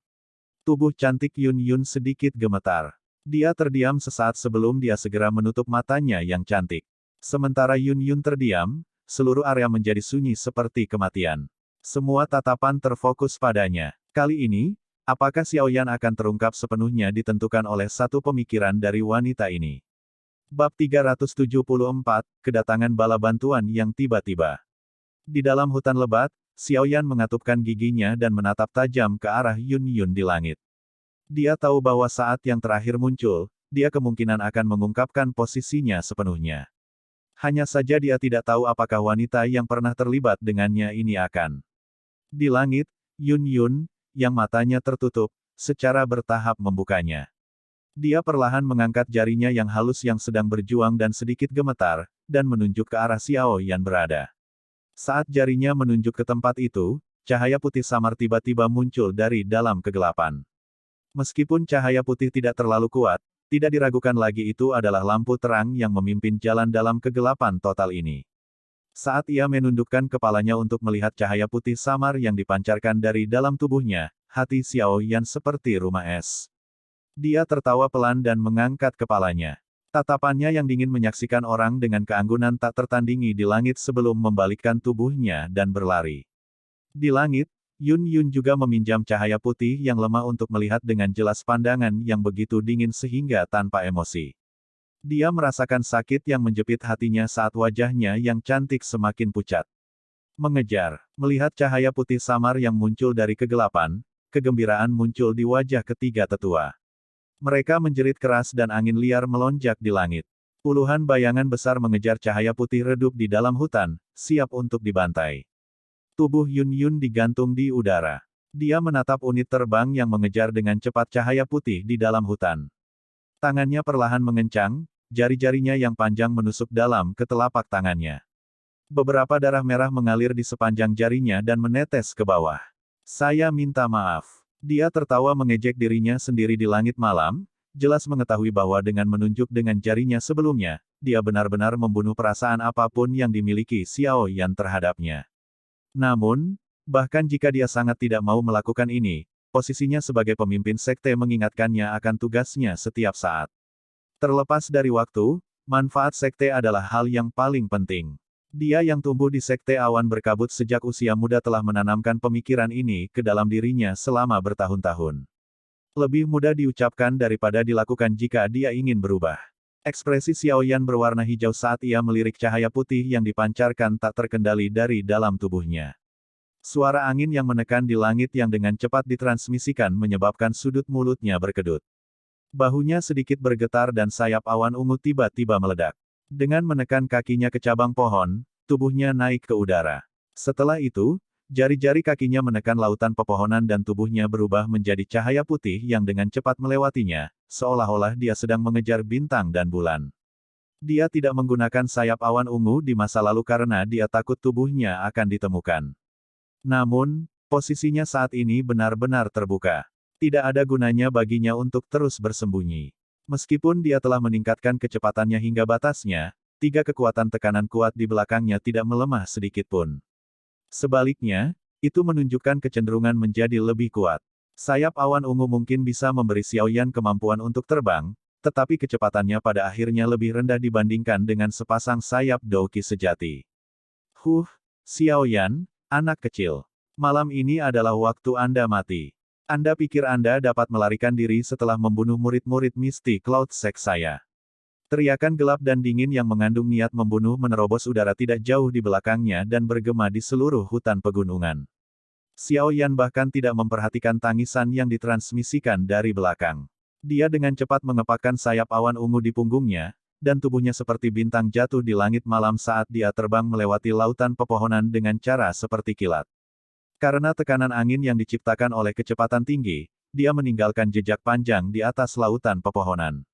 Tubuh cantik Yun Yun sedikit gemetar. Dia terdiam sesaat sebelum dia segera menutup matanya yang cantik. Sementara Yun Yun terdiam, seluruh area menjadi sunyi seperti kematian. Semua tatapan terfokus padanya. Kali ini, apakah Xiao Yan akan terungkap sepenuhnya ditentukan oleh satu pemikiran dari wanita ini. Bab 374, Kedatangan bala bantuan yang tiba-tiba. Di dalam hutan lebat, Xiao Yan mengatupkan giginya dan menatap tajam ke arah Yun Yun di langit. Dia tahu bahwa saat yang terakhir muncul, dia kemungkinan akan mengungkapkan posisinya sepenuhnya. Hanya saja dia tidak tahu apakah wanita yang pernah terlibat dengannya ini akan. Di langit, Yun Yun, yang matanya tertutup, secara bertahap membukanya. Dia perlahan mengangkat jarinya yang halus yang sedang berjuang dan sedikit gemetar, dan menunjuk ke arah Xiao Yan berada. Saat jarinya menunjuk ke tempat itu, cahaya putih samar tiba-tiba muncul dari dalam kegelapan. Meskipun cahaya putih tidak terlalu kuat, tidak diragukan lagi itu adalah lampu terang yang memimpin jalan dalam kegelapan total ini. Saat ia menundukkan kepalanya untuk melihat cahaya putih samar yang dipancarkan dari dalam tubuhnya, hati Xiao Yan seperti rumah es. Dia tertawa pelan dan mengangkat kepalanya. Tatapannya yang dingin menyaksikan orang dengan keanggunan tak tertandingi di langit sebelum membalikkan tubuhnya dan berlari. Di langit, Yun Yun juga meminjam cahaya putih yang lemah untuk melihat dengan jelas pandangan yang begitu dingin sehingga tanpa emosi. Dia merasakan sakit yang menjepit hatinya saat wajahnya yang cantik semakin pucat. Mengejar, melihat cahaya putih samar yang muncul dari kegelapan, kegembiraan muncul di wajah ketiga tetua. Mereka menjerit keras dan angin liar melonjak di langit. Puluhan bayangan besar mengejar cahaya putih redup di dalam hutan, siap untuk dibantai. Tubuh Yun Yun digantung di udara. Dia menatap unit terbang yang mengejar dengan cepat cahaya putih di dalam hutan. Tangannya perlahan mengencang, jari-jarinya yang panjang menusuk dalam ke telapak tangannya. Beberapa darah merah mengalir di sepanjang jarinya dan menetes ke bawah. Saya minta maaf. Dia tertawa mengejek dirinya sendiri di langit malam, jelas mengetahui bahwa dengan menunjuk dengan jarinya sebelumnya, dia benar-benar membunuh perasaan apapun yang dimiliki Xiao Yan terhadapnya. Namun, bahkan jika dia sangat tidak mau melakukan ini, posisinya sebagai pemimpin sekte mengingatkannya akan tugasnya setiap saat. Terlepas dari waktu, manfaat sekte adalah hal yang paling penting. Dia yang tumbuh di sekte awan berkabut sejak usia muda telah menanamkan pemikiran ini ke dalam dirinya selama bertahun-tahun. Lebih mudah diucapkan daripada dilakukan jika dia ingin berubah. Ekspresi Xiao Yan berwarna hijau saat ia melirik cahaya putih yang dipancarkan tak terkendali dari dalam tubuhnya. Suara angin yang menekan di langit yang dengan cepat ditransmisikan menyebabkan sudut mulutnya berkedut. Bahunya sedikit bergetar dan sayap awan ungu tiba-tiba meledak. Dengan menekan kakinya ke cabang pohon, tubuhnya naik ke udara. Setelah itu, jari-jari kakinya menekan lautan pepohonan dan tubuhnya berubah menjadi cahaya putih yang dengan cepat melewatinya, seolah-olah dia sedang mengejar bintang dan bulan. Dia tidak menggunakan sayap awan ungu di masa lalu karena dia takut tubuhnya akan ditemukan. Namun, posisinya saat ini benar-benar terbuka. Tidak ada gunanya baginya untuk terus bersembunyi. Meskipun dia telah meningkatkan kecepatannya hingga batasnya, tiga kekuatan tekanan kuat di belakangnya tidak melemah sedikit pun. Sebaliknya, itu menunjukkan kecenderungan menjadi lebih kuat. Sayap awan ungu mungkin bisa memberi Xiao Yan kemampuan untuk terbang, tetapi kecepatannya pada akhirnya lebih rendah dibandingkan dengan sepasang sayap Douqi sejati. Xiao Yan, anak kecil. Malam ini adalah waktu Anda mati. Anda pikir Anda dapat melarikan diri setelah membunuh murid-murid Misty Cloud Sect saya. Teriakan gelap dan dingin yang mengandung niat membunuh menerobos udara tidak jauh di belakangnya dan bergema di seluruh hutan pegunungan. Xiao Yan bahkan tidak memperhatikan tangisan yang ditransmisikan dari belakang. Dia dengan cepat mengepakkan sayap awan ungu di punggungnya, dan tubuhnya seperti bintang jatuh di langit malam saat dia terbang melewati lautan pepohonan dengan cara seperti kilat. Karena tekanan angin yang diciptakan oleh kecepatan tinggi, dia meninggalkan jejak panjang di atas lautan pepohonan.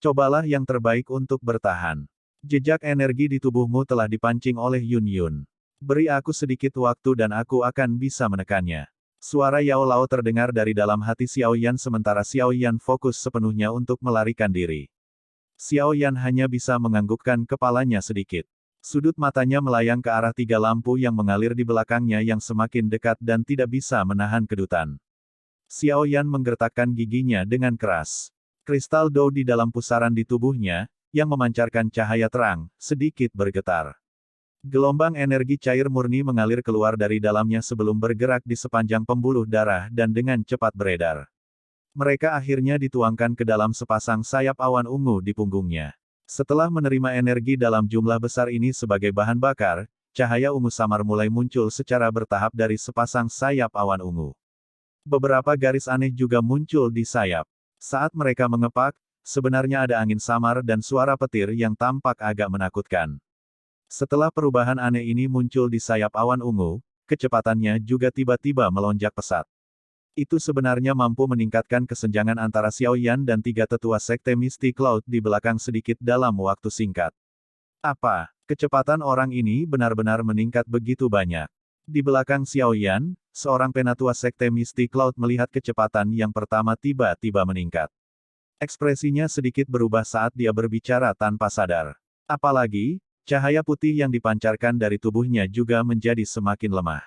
Cobalah yang terbaik untuk bertahan. Jejak energi di tubuhmu telah dipancing oleh Yun Yun. Beri aku sedikit waktu dan aku akan bisa menekannya. Suara Yao Lao terdengar dari dalam hati Xiao Yan sementara Xiao Yan fokus sepenuhnya untuk melarikan diri. Xiao Yan hanya bisa menganggukkan kepalanya sedikit. Sudut matanya melayang ke arah tiga lampu yang mengalir di belakangnya yang semakin dekat dan tidak bisa menahan kedutan. Xiao Yan menggertakkan giginya dengan keras. Kristal Dou di dalam pusaran di tubuhnya, yang memancarkan cahaya terang, sedikit bergetar. Gelombang energi cair murni mengalir keluar dari dalamnya sebelum bergerak di sepanjang pembuluh darah dan dengan cepat beredar. Mereka akhirnya dituangkan ke dalam sepasang sayap awan ungu di punggungnya. Setelah menerima energi dalam jumlah besar ini sebagai bahan bakar, cahaya ungu samar mulai muncul secara bertahap dari sepasang sayap awan ungu. Beberapa garis aneh juga muncul di sayap. Saat mereka mengepak, sebenarnya ada angin samar dan suara petir yang tampak agak menakutkan. Setelah perubahan aneh ini muncul di sayap awan ungu, kecepatannya juga tiba-tiba melonjak pesat. Itu sebenarnya mampu meningkatkan kesenjangan antara Xiao Yan dan tiga tetua sekte Mystic Cloud di belakang sedikit dalam waktu singkat. Apa? Kecepatan orang ini benar-benar meningkat begitu banyak. Di belakang Xiao Yan, seorang penatua sekte Mystic Cloud melihat kecepatan yang pertama tiba-tiba meningkat. Ekspresinya sedikit berubah saat dia berbicara tanpa sadar. Apalagi, cahaya putih yang dipancarkan dari tubuhnya juga menjadi semakin lemah.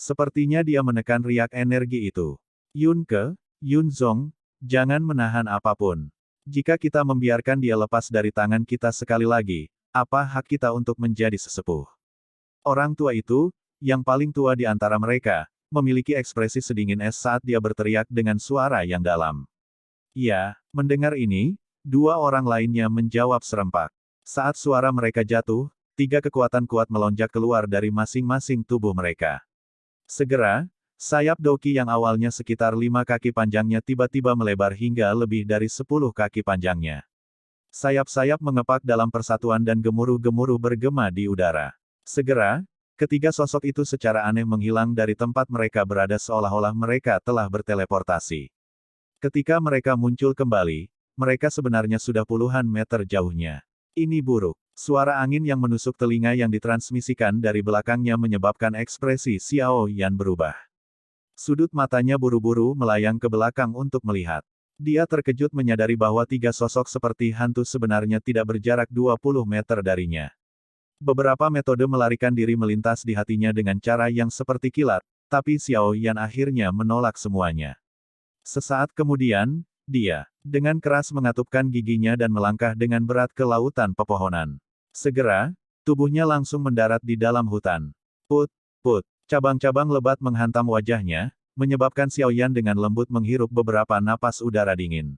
Sepertinya dia menekan riak energi itu. Yun Ke, Yun Zong, jangan menahan apapun. Jika kita membiarkan dia lepas dari tangan kita sekali lagi, apa hak kita untuk menjadi sesepuh? Orang tua itu, yang paling tua di antara mereka, memiliki ekspresi sedingin es saat dia berteriak dengan suara yang dalam. Ya, mendengar ini, dua orang lainnya menjawab serempak. Saat suara mereka jatuh, tiga kekuatan kuat melonjak keluar dari masing-masing tubuh mereka. Segera, sayap Doki yang awalnya sekitar 5 kaki panjangnya tiba-tiba melebar hingga lebih dari 10 kaki panjangnya. Sayap-sayap mengepak dalam persatuan dan gemuruh-gemuruh bergema di udara. Segera, ketiga sosok itu secara aneh menghilang dari tempat mereka berada seolah-olah mereka telah berteleportasi. Ketika mereka muncul kembali, mereka sebenarnya sudah puluhan meter jauhnya. Ini buruk. Suara angin yang menusuk telinga yang ditransmisikan dari belakangnya menyebabkan ekspresi Xiao Yan berubah. Sudut matanya buru-buru melayang ke belakang untuk melihat. Dia terkejut menyadari bahwa tiga sosok seperti hantu sebenarnya tidak berjarak 20 meter darinya. Beberapa metode melarikan diri melintas di hatinya dengan cara yang seperti kilat, tapi Xiao Yan akhirnya menolak semuanya. Sesaat kemudian, dia, dengan keras mengatupkan giginya dan melangkah dengan berat ke lautan pepohonan. Segera, tubuhnya langsung mendarat di dalam hutan. Put, put, cabang-cabang lebat menghantam wajahnya, menyebabkan Xiao Yan dengan lembut menghirup beberapa napas udara dingin.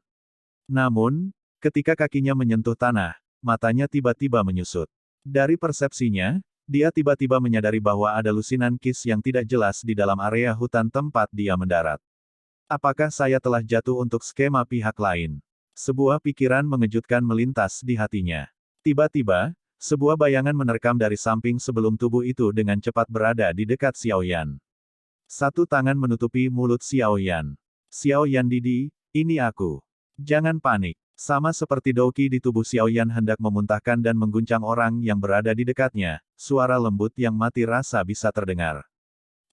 Namun, ketika kakinya menyentuh tanah, matanya tiba-tiba menyusut. Dari persepsinya, dia tiba-tiba menyadari bahwa ada lusinan kis yang tidak jelas di dalam area hutan tempat dia mendarat. Apakah saya telah jatuh untuk skema pihak lain? Sebuah pikiran mengejutkan melintas di hatinya. Tiba-tiba, sebuah bayangan menerkam dari samping sebelum tubuh itu dengan cepat berada di dekat Xiao Yan. Satu tangan menutupi mulut Xiao Yan. Xiao Yan Didi, ini aku. Jangan panik. Sama seperti Doki di tubuh Xiao Yan hendak memuntahkan dan mengguncang orang yang berada di dekatnya, suara lembut yang mati rasa bisa terdengar.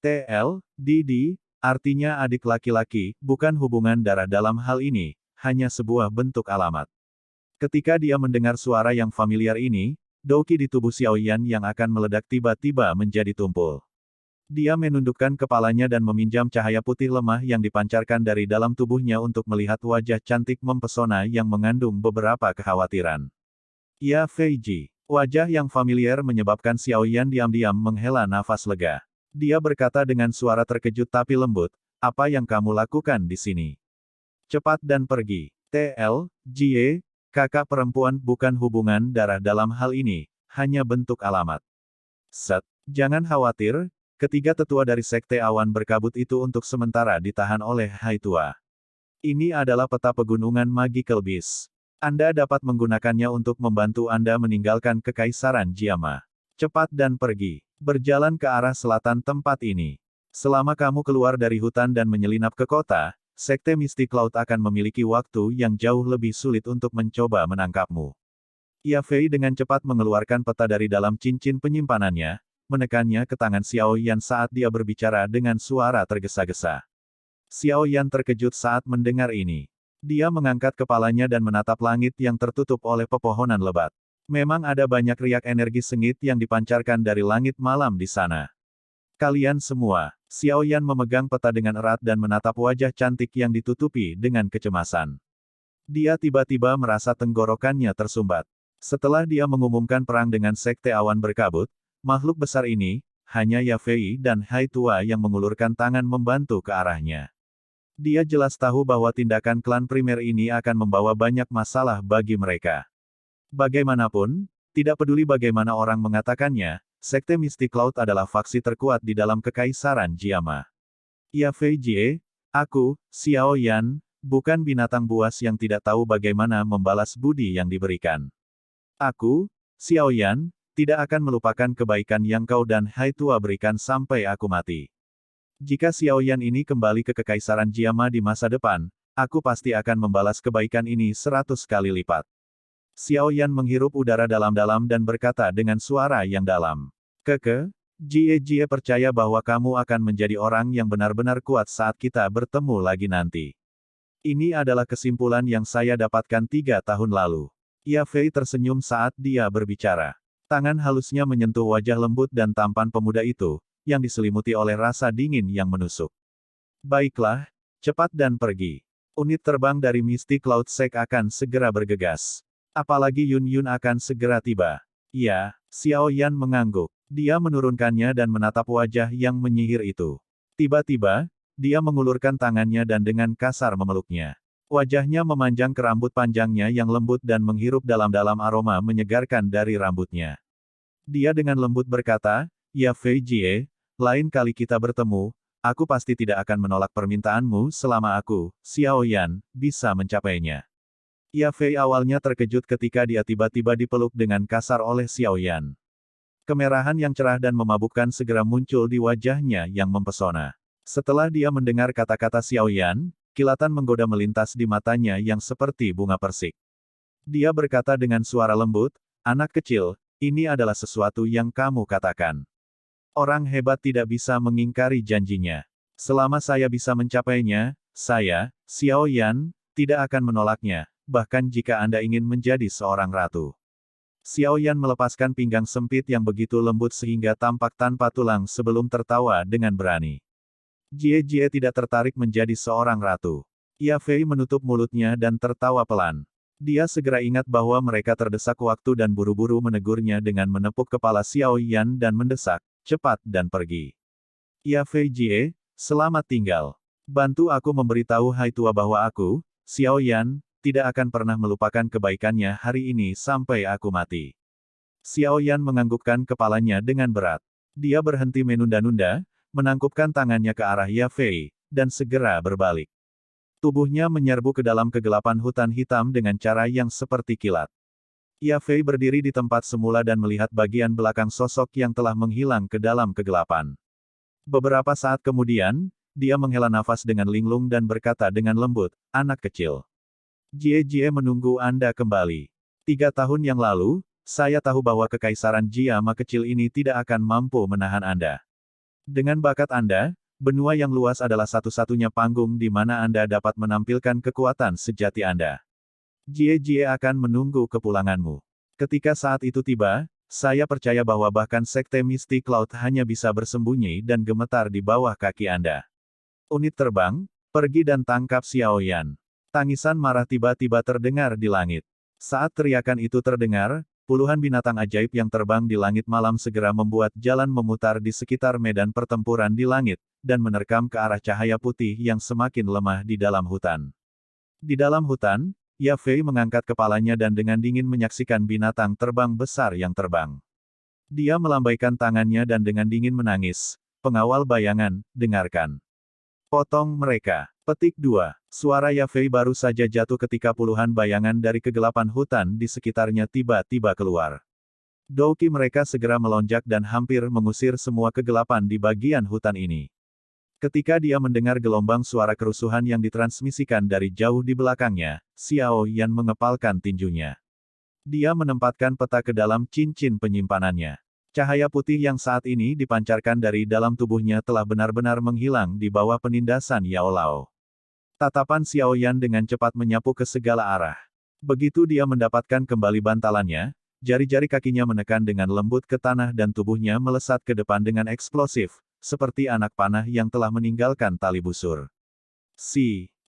TL, Didi, artinya adik laki-laki, bukan hubungan darah dalam hal ini, hanya sebuah bentuk alamat. Ketika dia mendengar suara yang familiar ini, Doki di tubuh Xiao Yan yang akan meledak tiba-tiba menjadi tumpul. Dia menundukkan kepalanya dan meminjam cahaya putih lemah yang dipancarkan dari dalam tubuhnya untuk melihat wajah cantik mempesona yang mengandung beberapa kekhawatiran. Ya Feiji. Wajah yang familiar menyebabkan Xiao Yan diam-diam menghela nafas lega. Dia berkata dengan suara terkejut tapi lembut, apa yang kamu lakukan di sini? Cepat dan pergi. TL, Jie, Kakak perempuan bukan hubungan darah dalam hal ini, hanya bentuk alamat. Set. Jangan khawatir, ketiga tetua dari Sekte Awan Berkabut itu untuk sementara ditahan oleh Haitua. Ini adalah peta pegunungan Magical Beast. Anda dapat menggunakannya untuk membantu Anda meninggalkan Kekaisaran Jiama. Cepat dan pergi. Berjalan ke arah selatan tempat ini. Selama kamu keluar dari hutan dan menyelinap ke kota, Sekte Misty Cloud akan memiliki waktu yang jauh lebih sulit untuk mencoba menangkapmu. Ia Fei dengan cepat mengeluarkan peta dari dalam cincin penyimpanannya, menekannya ke tangan Xiao Yan saat dia berbicara dengan suara tergesa-gesa. Xiao Yan terkejut saat mendengar ini. Dia mengangkat kepalanya dan menatap langit yang tertutup oleh pepohonan lebat. Memang ada banyak riak energi sengit yang dipancarkan dari langit malam di sana. Kalian semua, Xiao Yan memegang peta dengan erat dan menatap wajah cantik yang ditutupi dengan kecemasan. Dia tiba-tiba merasa tenggorokannya tersumbat. Setelah dia mengumumkan perang dengan Sekte Awan Berkabut, makhluk besar ini, hanya Ya Fei dan Haitua yang mengulurkan tangan membantu ke arahnya. Dia jelas tahu bahwa tindakan klan primer ini akan membawa banyak masalah bagi mereka. Bagaimanapun, tidak peduli bagaimana orang mengatakannya, Sekte Misty Cloud adalah faksi terkuat di dalam Kekaisaran Jiama. Ya Fei Jie, aku, Xiao Yan, bukan binatang buas yang tidak tahu bagaimana membalas budi yang diberikan. Aku, Xiao Yan, tidak akan melupakan kebaikan yang kau dan Haitua berikan sampai aku mati. Jika Xiao Yan ini kembali ke Kekaisaran Jiama di masa depan, aku pasti akan membalas kebaikan ini 100 kali lipat. Xiao Yan menghirup udara dalam-dalam dan berkata dengan suara yang dalam. Jie percaya bahwa kamu akan menjadi orang yang benar-benar kuat saat kita bertemu lagi nanti. Ini adalah kesimpulan yang saya dapatkan 3 tahun lalu. Ya Fei tersenyum saat dia berbicara. Tangan halusnya menyentuh wajah lembut dan tampan pemuda itu, yang diselimuti oleh rasa dingin yang menusuk. Baiklah, cepat dan pergi. Unit terbang dari Misty Cloud Sect akan segera bergegas. Apalagi Yun Yun akan segera tiba. Ya, Xiao Yan mengangguk. Dia menurunkannya dan menatap wajah yang menyihir itu. Tiba-tiba, dia mengulurkan tangannya dan dengan kasar memeluknya. Wajahnya memanjang ke rambut panjangnya yang lembut dan menghirup dalam-dalam aroma menyegarkan dari rambutnya. Dia dengan lembut berkata, Ya Fei Jie, lain kali kita bertemu, aku pasti tidak akan menolak permintaanmu selama aku, Xiao Yan, bisa mencapainya. Ya Fei awalnya terkejut ketika dia tiba-tiba dipeluk dengan kasar oleh Xiao Yan. Kemerahan yang cerah dan memabukkan segera muncul di wajahnya yang mempesona. Setelah dia mendengar kata-kata Xiao Yan, kilatan menggoda melintas di matanya yang seperti bunga persik. Dia berkata dengan suara lembut, anak kecil, ini adalah sesuatu yang kamu katakan. Orang hebat tidak bisa mengingkari janjinya. Selama saya bisa mencapainya, saya, Xiao Yan, tidak akan menolaknya. Bahkan jika Anda ingin menjadi seorang ratu. Xiao Yan melepaskan pinggang sempit yang begitu lembut sehingga tampak tanpa tulang sebelum tertawa dengan berani. Jie tidak tertarik menjadi seorang ratu. Ya Fei menutup mulutnya dan tertawa pelan. Dia segera ingat bahwa mereka terdesak waktu dan buru-buru menegurnya dengan menepuk kepala Xiao Yan dan mendesak, cepat dan pergi. Ya Fei Jie, selamat tinggal. Bantu aku memberitahu Haitua bahwa aku, Xiao Yan, tidak akan pernah melupakan kebaikannya hari ini sampai aku mati. Xiao Yan menganggukkan kepalanya dengan berat. Dia berhenti menunda-nunda, menangkupkan tangannya ke arah Ya Fei, dan segera berbalik. Tubuhnya menyerbu ke dalam kegelapan hutan hitam dengan cara yang seperti kilat. Ya Fei berdiri di tempat semula dan melihat bagian belakang sosok yang telah menghilang ke dalam kegelapan. Beberapa saat kemudian, dia menghela nafas dengan linglung dan berkata dengan lembut, anak kecil. Jie menunggu Anda kembali. 3 tahun yang lalu, saya tahu bahwa Kekaisaran Jiama kecil ini tidak akan mampu menahan Anda. Dengan bakat Anda, benua yang luas adalah satu-satunya panggung di mana Anda dapat menampilkan kekuatan sejati Anda. Jie akan menunggu kepulanganmu. Ketika saat itu tiba, saya percaya bahwa bahkan Sekte Misty Cloud hanya bisa bersembunyi dan gemetar di bawah kaki Anda. Unit terbang, pergi dan tangkap Xiao Yan. Tangisan marah tiba-tiba terdengar di langit. Saat teriakan itu terdengar, puluhan binatang ajaib yang terbang di langit malam segera membuat jalan memutar di sekitar medan pertempuran di langit, dan menerkam ke arah cahaya putih yang semakin lemah di dalam hutan. Di dalam hutan, Ya Fei mengangkat kepalanya dan dengan dingin menyaksikan binatang terbang besar yang terbang. Dia melambaikan tangannya dan dengan dingin menangis. Pengawal bayangan, dengarkan. Potong mereka. Petik 2. Suara Ya Fei baru saja jatuh ketika puluhan bayangan dari kegelapan hutan di sekitarnya tiba-tiba keluar. Douki mereka segera melonjak dan hampir mengusir semua kegelapan di bagian hutan ini. Ketika dia mendengar gelombang suara kerusuhan yang ditransmisikan dari jauh di belakangnya, Xiao Yan mengepalkan tinjunya. Dia menempatkan peta ke dalam cincin penyimpanannya. Cahaya putih yang saat ini dipancarkan dari dalam tubuhnya telah benar-benar menghilang di bawah penindasan Yao Lao. Tatapan Xiao Yan dengan cepat menyapu ke segala arah. Begitu dia mendapatkan kembali bantalannya, jari-jari kakinya menekan dengan lembut ke tanah dan tubuhnya melesat ke depan dengan eksplosif, seperti anak panah yang telah meninggalkan tali busur.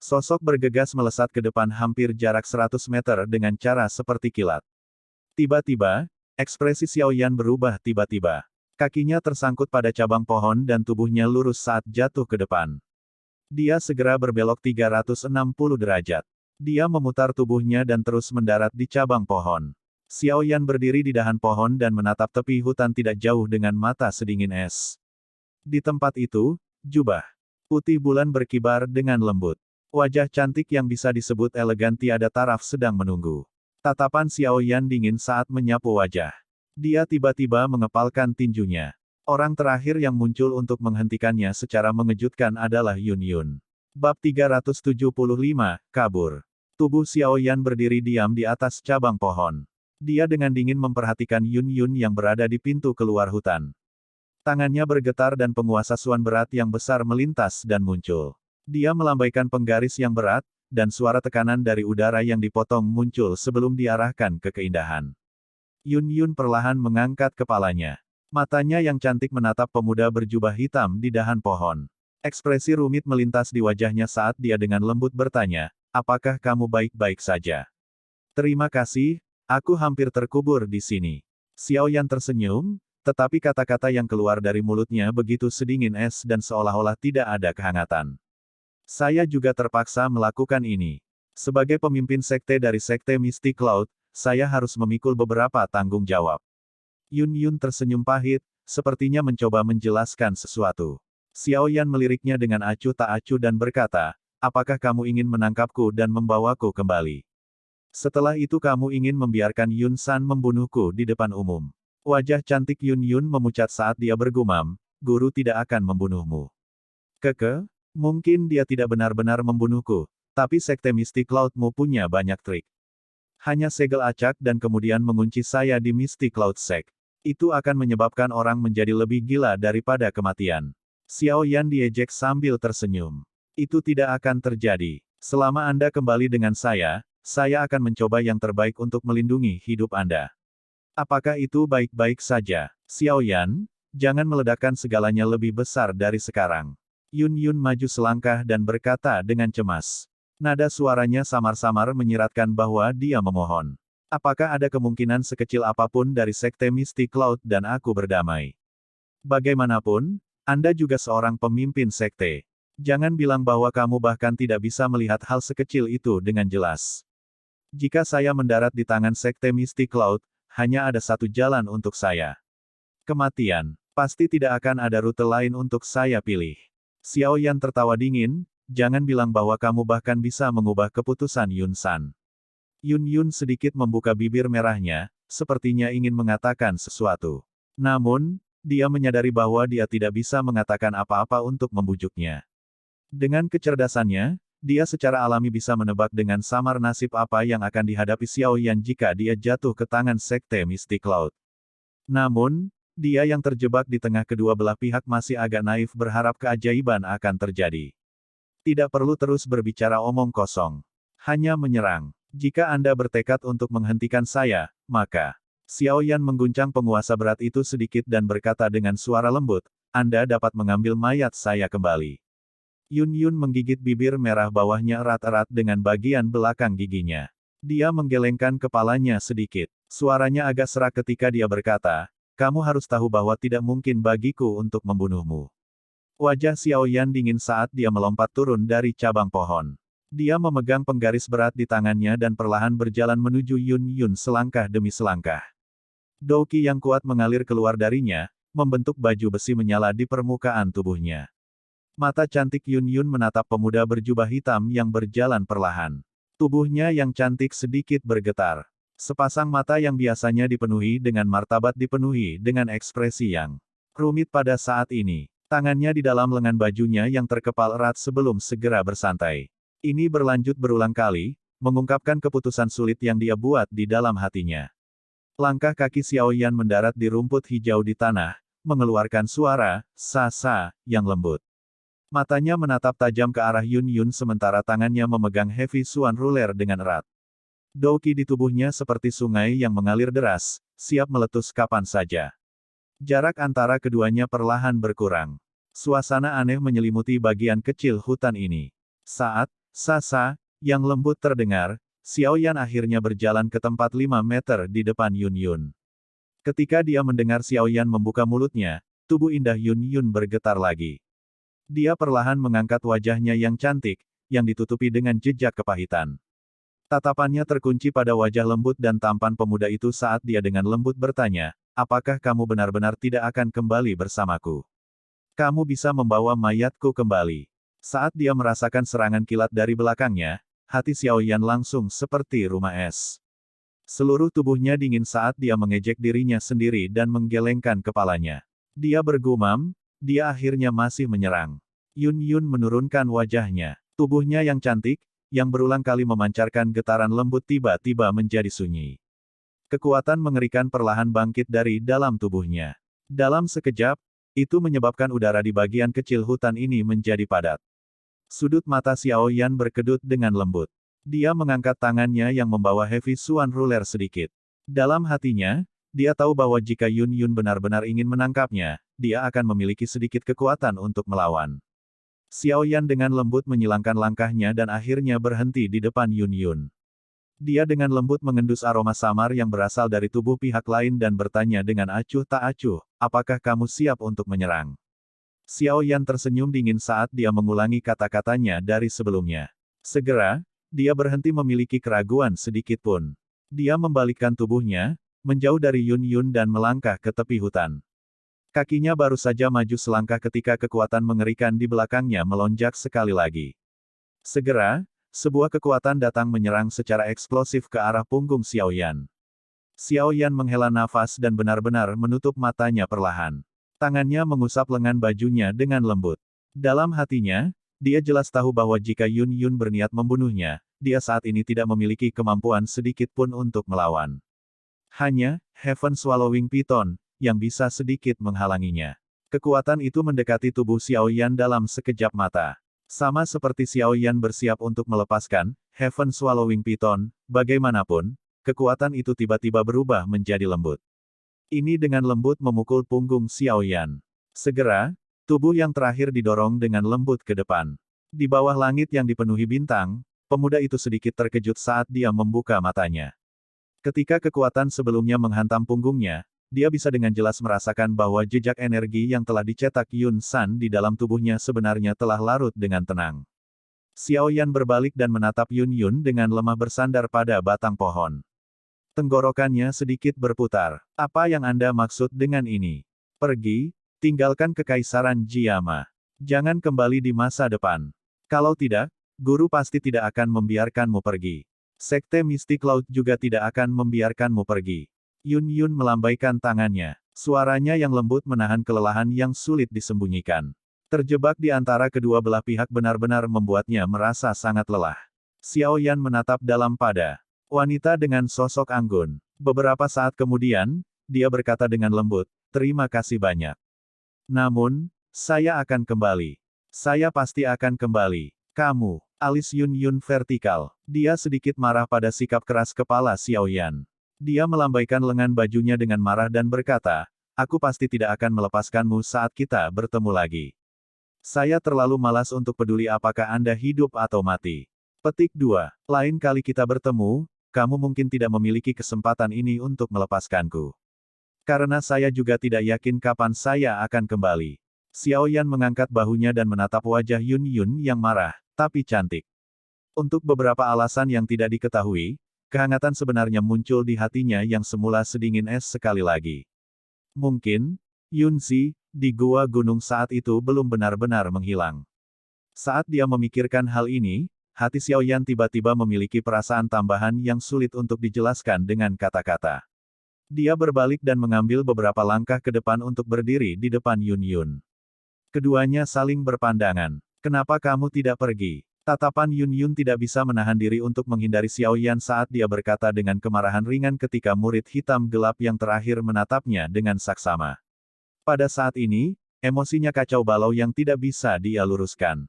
Sosok bergegas melesat ke depan hampir jarak 100 meter dengan cara seperti kilat. Tiba-tiba, ekspresi Xiao Yan berubah tiba-tiba. Kakinya tersangkut pada cabang pohon dan tubuhnya lurus saat jatuh ke depan. Dia segera berbelok 360 derajat. Dia memutar tubuhnya dan terus mendarat di cabang pohon. Xiao Yan berdiri di dahan pohon dan menatap tepi hutan tidak jauh dengan mata sedingin es. Di tempat itu, jubah putih bulan berkibar dengan lembut. Wajah cantik yang bisa disebut elegan tiada taraf sedang menunggu. Tatapan Xiao Yan dingin saat menyapu wajah. Dia tiba-tiba mengepalkan tinjunya. Orang terakhir yang muncul untuk menghentikannya secara mengejutkan adalah Yun Yun. Bab 375, Kabur. Tubuh Xiao Yan berdiri diam di atas cabang pohon. Dia dengan dingin memperhatikan Yun Yun yang berada di pintu keluar hutan. Tangannya bergetar dan penguasaan berat yang besar melintas dan muncul. Dia melambaikan penggaris yang berat, dan suara tekanan dari udara yang dipotong muncul sebelum diarahkan ke keindahan. Yun Yun perlahan mengangkat kepalanya. Matanya yang cantik menatap pemuda berjubah hitam di dahan pohon. Ekspresi rumit melintas di wajahnya saat dia dengan lembut bertanya, "Apakah kamu baik-baik saja?" "Terima kasih, aku hampir terkubur di sini." Xiao Yan tersenyum, tetapi kata-kata yang keluar dari mulutnya begitu sedingin es dan seolah-olah tidak ada kehangatan. "Saya juga terpaksa melakukan ini. Sebagai pemimpin sekte dari sekte Mystic Cloud, saya harus memikul beberapa tanggung jawab." Yun Yun tersenyum pahit, sepertinya mencoba menjelaskan sesuatu. Xiao Yan meliriknya dengan acuh tak acuh dan berkata, "Apakah kamu ingin menangkapku dan membawaku kembali? Setelah itu kamu ingin membiarkan Yun San membunuhku di depan umum." Wajah cantik Yun Yun memucat saat dia bergumam, "Guru tidak akan membunuhmu." Mungkin dia tidak benar-benar membunuhku, tapi sekte Mystic Cloud-mu punya banyak trik. Hanya segel acak dan kemudian mengunci saya di Mystic Cloud Sect. Itu akan menyebabkan orang menjadi lebih gila daripada kematian. Xiao Yan diejek sambil tersenyum. "Itu tidak akan terjadi. Selama Anda kembali dengan saya akan mencoba yang terbaik untuk melindungi hidup Anda." "Apakah itu baik-baik saja, Xiao Yan? Jangan meledakkan segalanya lebih besar dari sekarang." Yun Yun maju selangkah dan berkata dengan cemas. Nada suaranya samar-samar menyiratkan bahwa dia memohon. "Apakah ada kemungkinan sekecil apapun dari sekte Mystic Cloud dan aku berdamai? Bagaimanapun, Anda juga seorang pemimpin sekte. Jangan bilang bahwa kamu bahkan tidak bisa melihat hal sekecil itu dengan jelas. Jika saya mendarat di tangan sekte Mystic Cloud, hanya ada satu jalan untuk saya. Kematian. Pasti tidak akan ada rute lain untuk saya pilih." Xiao Yan tertawa dingin, "Jangan bilang bahwa kamu bahkan bisa mengubah keputusan Yun San." Yun Yun sedikit membuka bibir merahnya, sepertinya ingin mengatakan sesuatu. Namun, dia menyadari bahwa dia tidak bisa mengatakan apa-apa untuk membujuknya. Dengan kecerdasannya, dia secara alami bisa menebak dengan samar nasib apa yang akan dihadapi Xiao Yan jika dia jatuh ke tangan sekte Mystic Cloud. Namun, dia yang terjebak di tengah kedua belah pihak masih agak naif berharap keajaiban akan terjadi. Tidak perlu terus berbicara omong kosong. Hanya menyerang. Jika Anda bertekad untuk menghentikan saya, maka... Xiao Yan mengguncang penguasa berat itu sedikit dan berkata dengan suara lembut, "Anda dapat mengambil mayat saya kembali." Yun Yun menggigit bibir merah bawahnya erat-erat dengan bagian belakang giginya. Dia menggelengkan kepalanya sedikit. Suaranya agak serak ketika dia berkata, "Kamu harus tahu bahwa tidak mungkin bagiku untuk membunuhmu." Wajah Xiao Yan dingin saat dia melompat turun dari cabang pohon. Dia memegang penggaris berat di tangannya dan perlahan berjalan menuju Yun Yun selangkah demi selangkah. Douqi yang kuat mengalir keluar darinya, membentuk baju besi menyala di permukaan tubuhnya. Mata cantik Yun Yun menatap pemuda berjubah hitam yang berjalan perlahan. Tubuhnya yang cantik sedikit bergetar. Sepasang mata yang biasanya dipenuhi dengan martabat dipenuhi dengan ekspresi yang rumit pada saat ini. Tangannya di dalam lengan bajunya yang terkepal erat sebelum segera bersantai. Ini berlanjut berulang kali, mengungkapkan keputusan sulit yang dia buat di dalam hatinya. Langkah kaki Xiaoyan mendarat di rumput hijau di tanah, mengeluarkan suara, sa-sa, yang lembut. Matanya menatap tajam ke arah Yun Yun sementara tangannya memegang Heavy Swan Ruler dengan erat. Douqi di tubuhnya seperti sungai yang mengalir deras, siap meletus kapan saja. Jarak antara keduanya perlahan berkurang. Suasana aneh menyelimuti bagian kecil hutan ini. Saat sa-sa yang lembut terdengar, Xiaoyan akhirnya berjalan ke tempat 5 meter di depan Yun Yun. Ketika dia mendengar Xiaoyan membuka mulutnya, tubuh indah Yun Yun bergetar lagi. Dia perlahan mengangkat wajahnya yang cantik, yang ditutupi dengan jejak kepahitan. Tatapannya terkunci pada wajah lembut dan tampan pemuda itu saat dia dengan lembut bertanya, apakah kamu benar-benar tidak akan kembali bersamaku? Kamu bisa membawa mayatku kembali. Saat dia merasakan serangan kilat dari belakangnya, hati Xiaoyan langsung seperti rumah es. Seluruh tubuhnya dingin saat dia mengejek dirinya sendiri dan menggelengkan kepalanya. Dia bergumam, dia akhirnya masih menyerang. Yun Yun menurunkan wajahnya. Tubuhnya yang cantik, yang berulang kali memancarkan getaran lembut tiba-tiba menjadi sunyi. Kekuatan mengerikan perlahan bangkit dari dalam tubuhnya. Dalam sekejap, itu menyebabkan udara di bagian kecil hutan ini menjadi padat. Sudut mata Xiaoyan berkedut dengan lembut. Dia mengangkat tangannya yang membawa Heavy Swan Ruler sedikit. Dalam hatinya, dia tahu bahwa jika Yun Yun benar-benar ingin menangkapnya, dia akan memiliki sedikit kekuatan untuk melawan. Xiaoyan dengan lembut menyilangkan langkahnya dan akhirnya berhenti di depan Yun Yun. Dia dengan lembut mengendus aroma samar yang berasal dari tubuh pihak lain dan bertanya dengan acuh tak acuh, apakah kamu siap untuk menyerang? Xiaoyan tersenyum dingin saat dia mengulangi kata-katanya dari sebelumnya. Segera, dia berhenti memiliki keraguan sedikit pun. Dia membalikkan tubuhnya, menjauh dari Yun Yun dan melangkah ke tepi hutan. Kakinya baru saja maju selangkah ketika kekuatan mengerikan di belakangnya melonjak sekali lagi. Segera, sebuah kekuatan datang menyerang secara eksplosif ke arah punggung Xiaoyan. Xiaoyan menghela nafas dan benar-benar menutup matanya perlahan. Tangannya mengusap lengan bajunya dengan lembut. Dalam hatinya, dia jelas tahu bahwa jika Yun Yun berniat membunuhnya, dia saat ini tidak memiliki kemampuan sedikit pun untuk melawan. Hanya, Heaven Swallowing Python, yang bisa sedikit menghalanginya. Kekuatan itu mendekati tubuh Xiaoyan dalam sekejap mata. Sama seperti Xiaoyan bersiap untuk melepaskan Heaven Swallowing Python, bagaimanapun, kekuatan itu tiba-tiba berubah menjadi lembut. Ini dengan lembut memukul punggung Xiaoyan. Segera, tubuh yang terakhir didorong dengan lembut ke depan. Di bawah langit yang dipenuhi bintang, pemuda itu sedikit terkejut saat dia membuka matanya. Ketika kekuatan sebelumnya menghantam punggungnya, dia bisa dengan jelas merasakan bahwa jejak energi yang telah dicetak Yun San di dalam tubuhnya sebenarnya telah larut dengan tenang. Xiaoyan berbalik dan menatap Yun Yun dengan lemah bersandar pada batang pohon. Tenggorokannya sedikit berputar. Apa yang Anda maksud dengan ini? Pergi, tinggalkan kekaisaran Jiama. Jangan kembali di masa depan. Kalau tidak, guru pasti tidak akan membiarkanmu pergi. Sekte Mistik Laut juga tidak akan membiarkanmu pergi. Yun Yun melambaikan tangannya. Suaranya yang lembut menahan kelelahan yang sulit disembunyikan. Terjebak di antara kedua belah pihak benar-benar membuatnya merasa sangat lelah. Xiaoyan menatap dalam pada wanita dengan sosok anggun. Beberapa saat kemudian, dia berkata dengan lembut, terima kasih banyak. Namun, saya akan kembali. Saya pasti akan kembali. Kamu, alis Yun Yun vertikal. Dia sedikit marah pada sikap keras kepala Xiaoyan. Dia melambaikan lengan bajunya dengan marah dan berkata, aku pasti tidak akan melepaskanmu saat kita bertemu lagi. Saya terlalu malas untuk peduli apakah Anda hidup atau mati. Petik 2. Lain kali kita bertemu, kamu mungkin tidak memiliki kesempatan ini untuk melepaskanku. Karena saya juga tidak yakin kapan saya akan kembali. Xiaoyan mengangkat bahunya dan menatap wajah Yun Yun yang marah, tapi cantik. Untuk beberapa alasan yang tidak diketahui, kehangatan sebenarnya muncul di hatinya yang semula sedingin es sekali lagi. Mungkin, Yunzi, di gua gunung saat itu belum benar-benar menghilang. Saat dia memikirkan hal ini, hati Xiaoyan tiba-tiba memiliki perasaan tambahan yang sulit untuk dijelaskan dengan kata-kata. Dia berbalik dan mengambil beberapa langkah ke depan untuk berdiri di depan Yun Yun. Keduanya saling berpandangan. Kenapa kamu tidak pergi? Tatapan Yun Yun tidak bisa menahan diri untuk menghindari Xiaoyan saat dia berkata dengan kemarahan ringan ketika murid hitam gelap yang terakhir menatapnya dengan saksama. Pada saat ini, emosinya kacau balau yang tidak bisa dia luruskan.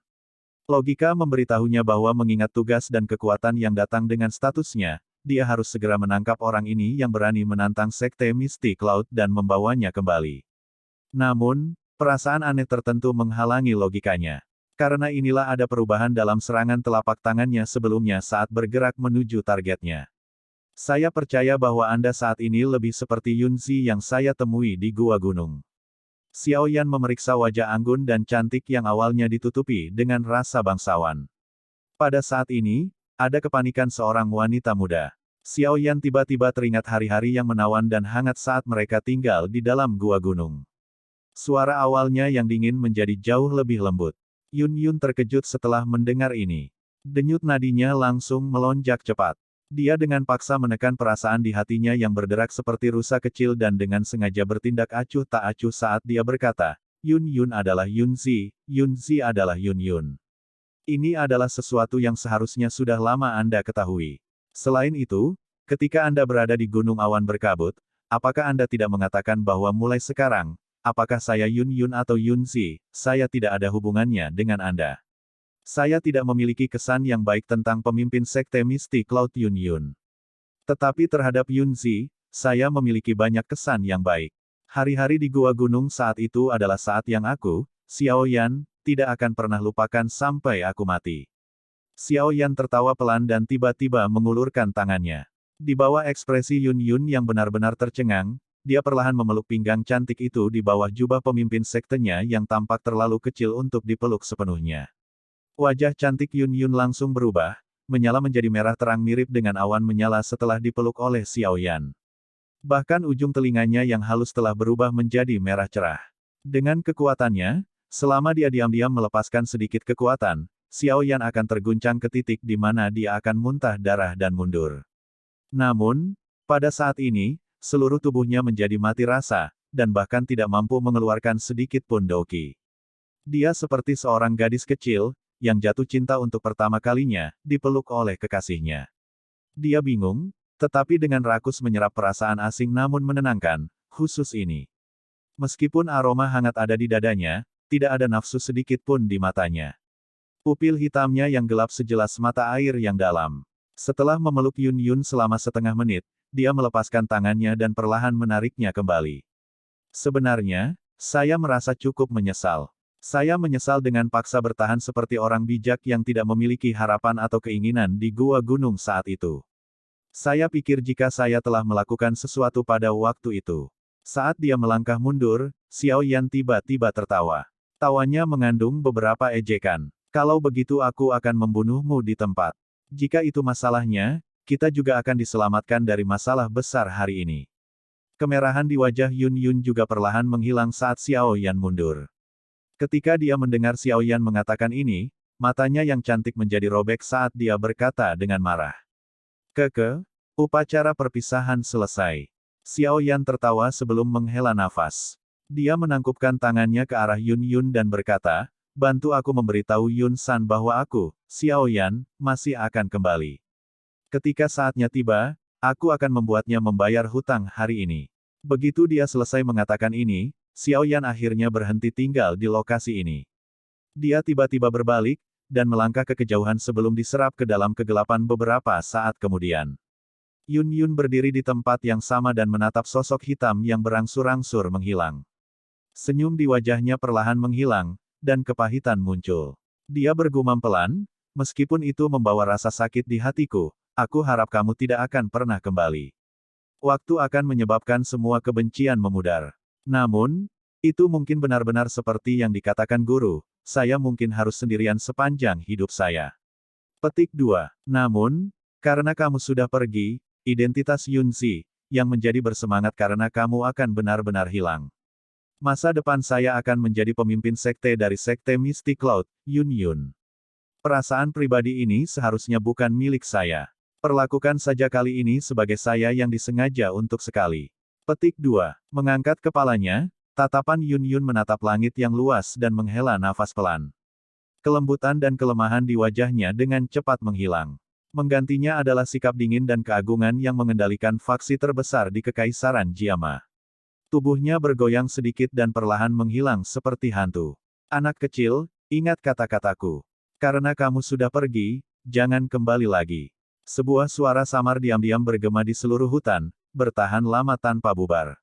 Logika memberitahunya bahwa mengingat tugas dan kekuatan yang datang dengan statusnya, dia harus segera menangkap orang ini yang berani menantang Sekte Mistik Laut dan membawanya kembali. Namun, perasaan aneh tertentu menghalangi logikanya. Karena inilah ada perubahan dalam serangan telapak tangannya sebelumnya saat bergerak menuju targetnya. Saya percaya bahwa Anda saat ini lebih seperti Yunzi yang saya temui di Gua Gunung. Xiaoyan memeriksa wajah anggun dan cantik yang awalnya ditutupi dengan rasa bangsawan. Pada saat ini, ada kepanikan seorang wanita muda. Xiaoyan tiba-tiba teringat hari-hari yang menawan dan hangat saat mereka tinggal di dalam gua gunung. Suara awalnya yang dingin menjadi jauh lebih lembut. Yun Yun terkejut setelah mendengar ini. Denyut nadinya langsung melonjak cepat. Dia dengan paksa menekan perasaan di hatinya yang berderak seperti rusa kecil dan dengan sengaja bertindak acuh tak acuh saat dia berkata, Yun Yun adalah Yunzi adalah Yun Yun. Ini adalah sesuatu yang seharusnya sudah lama Anda ketahui. Selain itu, ketika Anda berada di Gunung Awan Berkabut, apakah Anda tidak mengatakan bahwa mulai sekarang, apakah saya Yun Yun atau Yunzi, saya tidak ada hubungannya dengan Anda. Saya tidak memiliki kesan yang baik tentang pemimpin Sekte Mistik Laut Yun Yun. Tetapi terhadap Yunzi, saya memiliki banyak kesan yang baik. Hari-hari di Gua Gunung saat itu adalah saat yang aku, Xiaoyan, tidak akan pernah lupakan sampai aku mati. Xiaoyan tertawa pelan dan tiba-tiba mengulurkan tangannya. Di bawah ekspresi Yun Yun yang benar-benar tercengang, dia perlahan memeluk pinggang cantik itu di bawah jubah pemimpin sektenya yang tampak terlalu kecil untuk dipeluk sepenuhnya. Wajah cantik Yun Yun langsung berubah, menyala menjadi merah terang mirip dengan awan menyala setelah dipeluk oleh Xiaoyan. Bahkan ujung telinganya yang halus telah berubah menjadi merah cerah. Dengan kekuatannya, selama dia diam-diam melepaskan sedikit kekuatan, Xiaoyan akan terguncang ke titik di mana dia akan muntah darah dan mundur. Namun, pada saat ini, seluruh tubuhnya menjadi mati rasa, dan bahkan tidak mampu mengeluarkan sedikit pun doki. Dia seperti seorang gadis kecil, yang jatuh cinta untuk pertama kalinya, dipeluk oleh kekasihnya. Dia bingung, tetapi dengan rakus menyerap perasaan asing namun menenangkan, khusus ini. Meskipun aroma hangat ada di dadanya, tidak ada nafsu sedikit pun di matanya. Pupil hitamnya yang gelap sejelas mata air yang dalam. Setelah memeluk Yun Yun selama setengah menit, dia melepaskan tangannya dan perlahan menariknya kembali. Sebenarnya, saya merasa cukup menyesal. Saya menyesal dengan paksa bertahan seperti orang bijak yang tidak memiliki harapan atau keinginan di gua gunung saat itu. Saya pikir jika saya telah melakukan sesuatu pada waktu itu. Saat dia melangkah mundur, Xiaoyan tiba-tiba tertawa. Tawanya mengandung beberapa ejekan. Kalau begitu aku akan membunuhmu di tempat. Jika itu masalahnya, kita juga akan diselamatkan dari masalah besar hari ini. Kemerahan di wajah Yun Yun juga perlahan menghilang saat Xiaoyan mundur. Ketika dia mendengar Xiaoyan mengatakan ini, matanya yang cantik menjadi robek saat dia berkata dengan marah. Upacara perpisahan selesai. Xiaoyan tertawa sebelum menghela nafas. Dia menangkupkan tangannya ke arah Yun Yun dan berkata, bantu aku memberitahu Yun San bahwa aku, Xiaoyan, masih akan kembali. Ketika saatnya tiba, aku akan membuatnya membayar hutang hari ini. Begitu dia selesai mengatakan ini, Xiaoyan akhirnya berhenti tinggal di lokasi ini. Dia tiba-tiba berbalik, dan melangkah ke kejauhan sebelum diserap ke dalam kegelapan beberapa saat kemudian. Yun Yun berdiri di tempat yang sama dan menatap sosok hitam yang berangsur-angsur menghilang. Senyum di wajahnya perlahan menghilang, dan kepahitan muncul. Dia bergumam pelan, meskipun itu membawa rasa sakit di hatiku, aku harap kamu tidak akan pernah kembali. Waktu akan menyebabkan semua kebencian memudar. Namun, itu mungkin benar-benar seperti yang dikatakan guru, saya mungkin harus sendirian sepanjang hidup saya. Petik 2. Namun, karena kamu sudah pergi, identitas Yunzi, yang menjadi bersemangat karena kamu akan benar-benar hilang. Masa depan saya akan menjadi pemimpin sekte dari sekte Mystic Cloud, Yun Yun. Perasaan pribadi ini seharusnya bukan milik saya. Perlakukan saja kali ini sebagai saya yang disengaja untuk sekali. Petik 2. Mengangkat kepalanya, tatapan Yun Yun menatap langit yang luas dan menghela nafas pelan. Kelembutan dan kelemahan di wajahnya dengan cepat menghilang. Menggantinya adalah sikap dingin dan keagungan yang mengendalikan faksi terbesar di Kekaisaran Jiama. Tubuhnya bergoyang sedikit dan perlahan menghilang seperti hantu. Anak kecil, ingat kata-kataku. Karena kamu sudah pergi, jangan kembali lagi. Sebuah suara samar diam-diam bergema di seluruh hutan, bertahan lama tanpa bubar.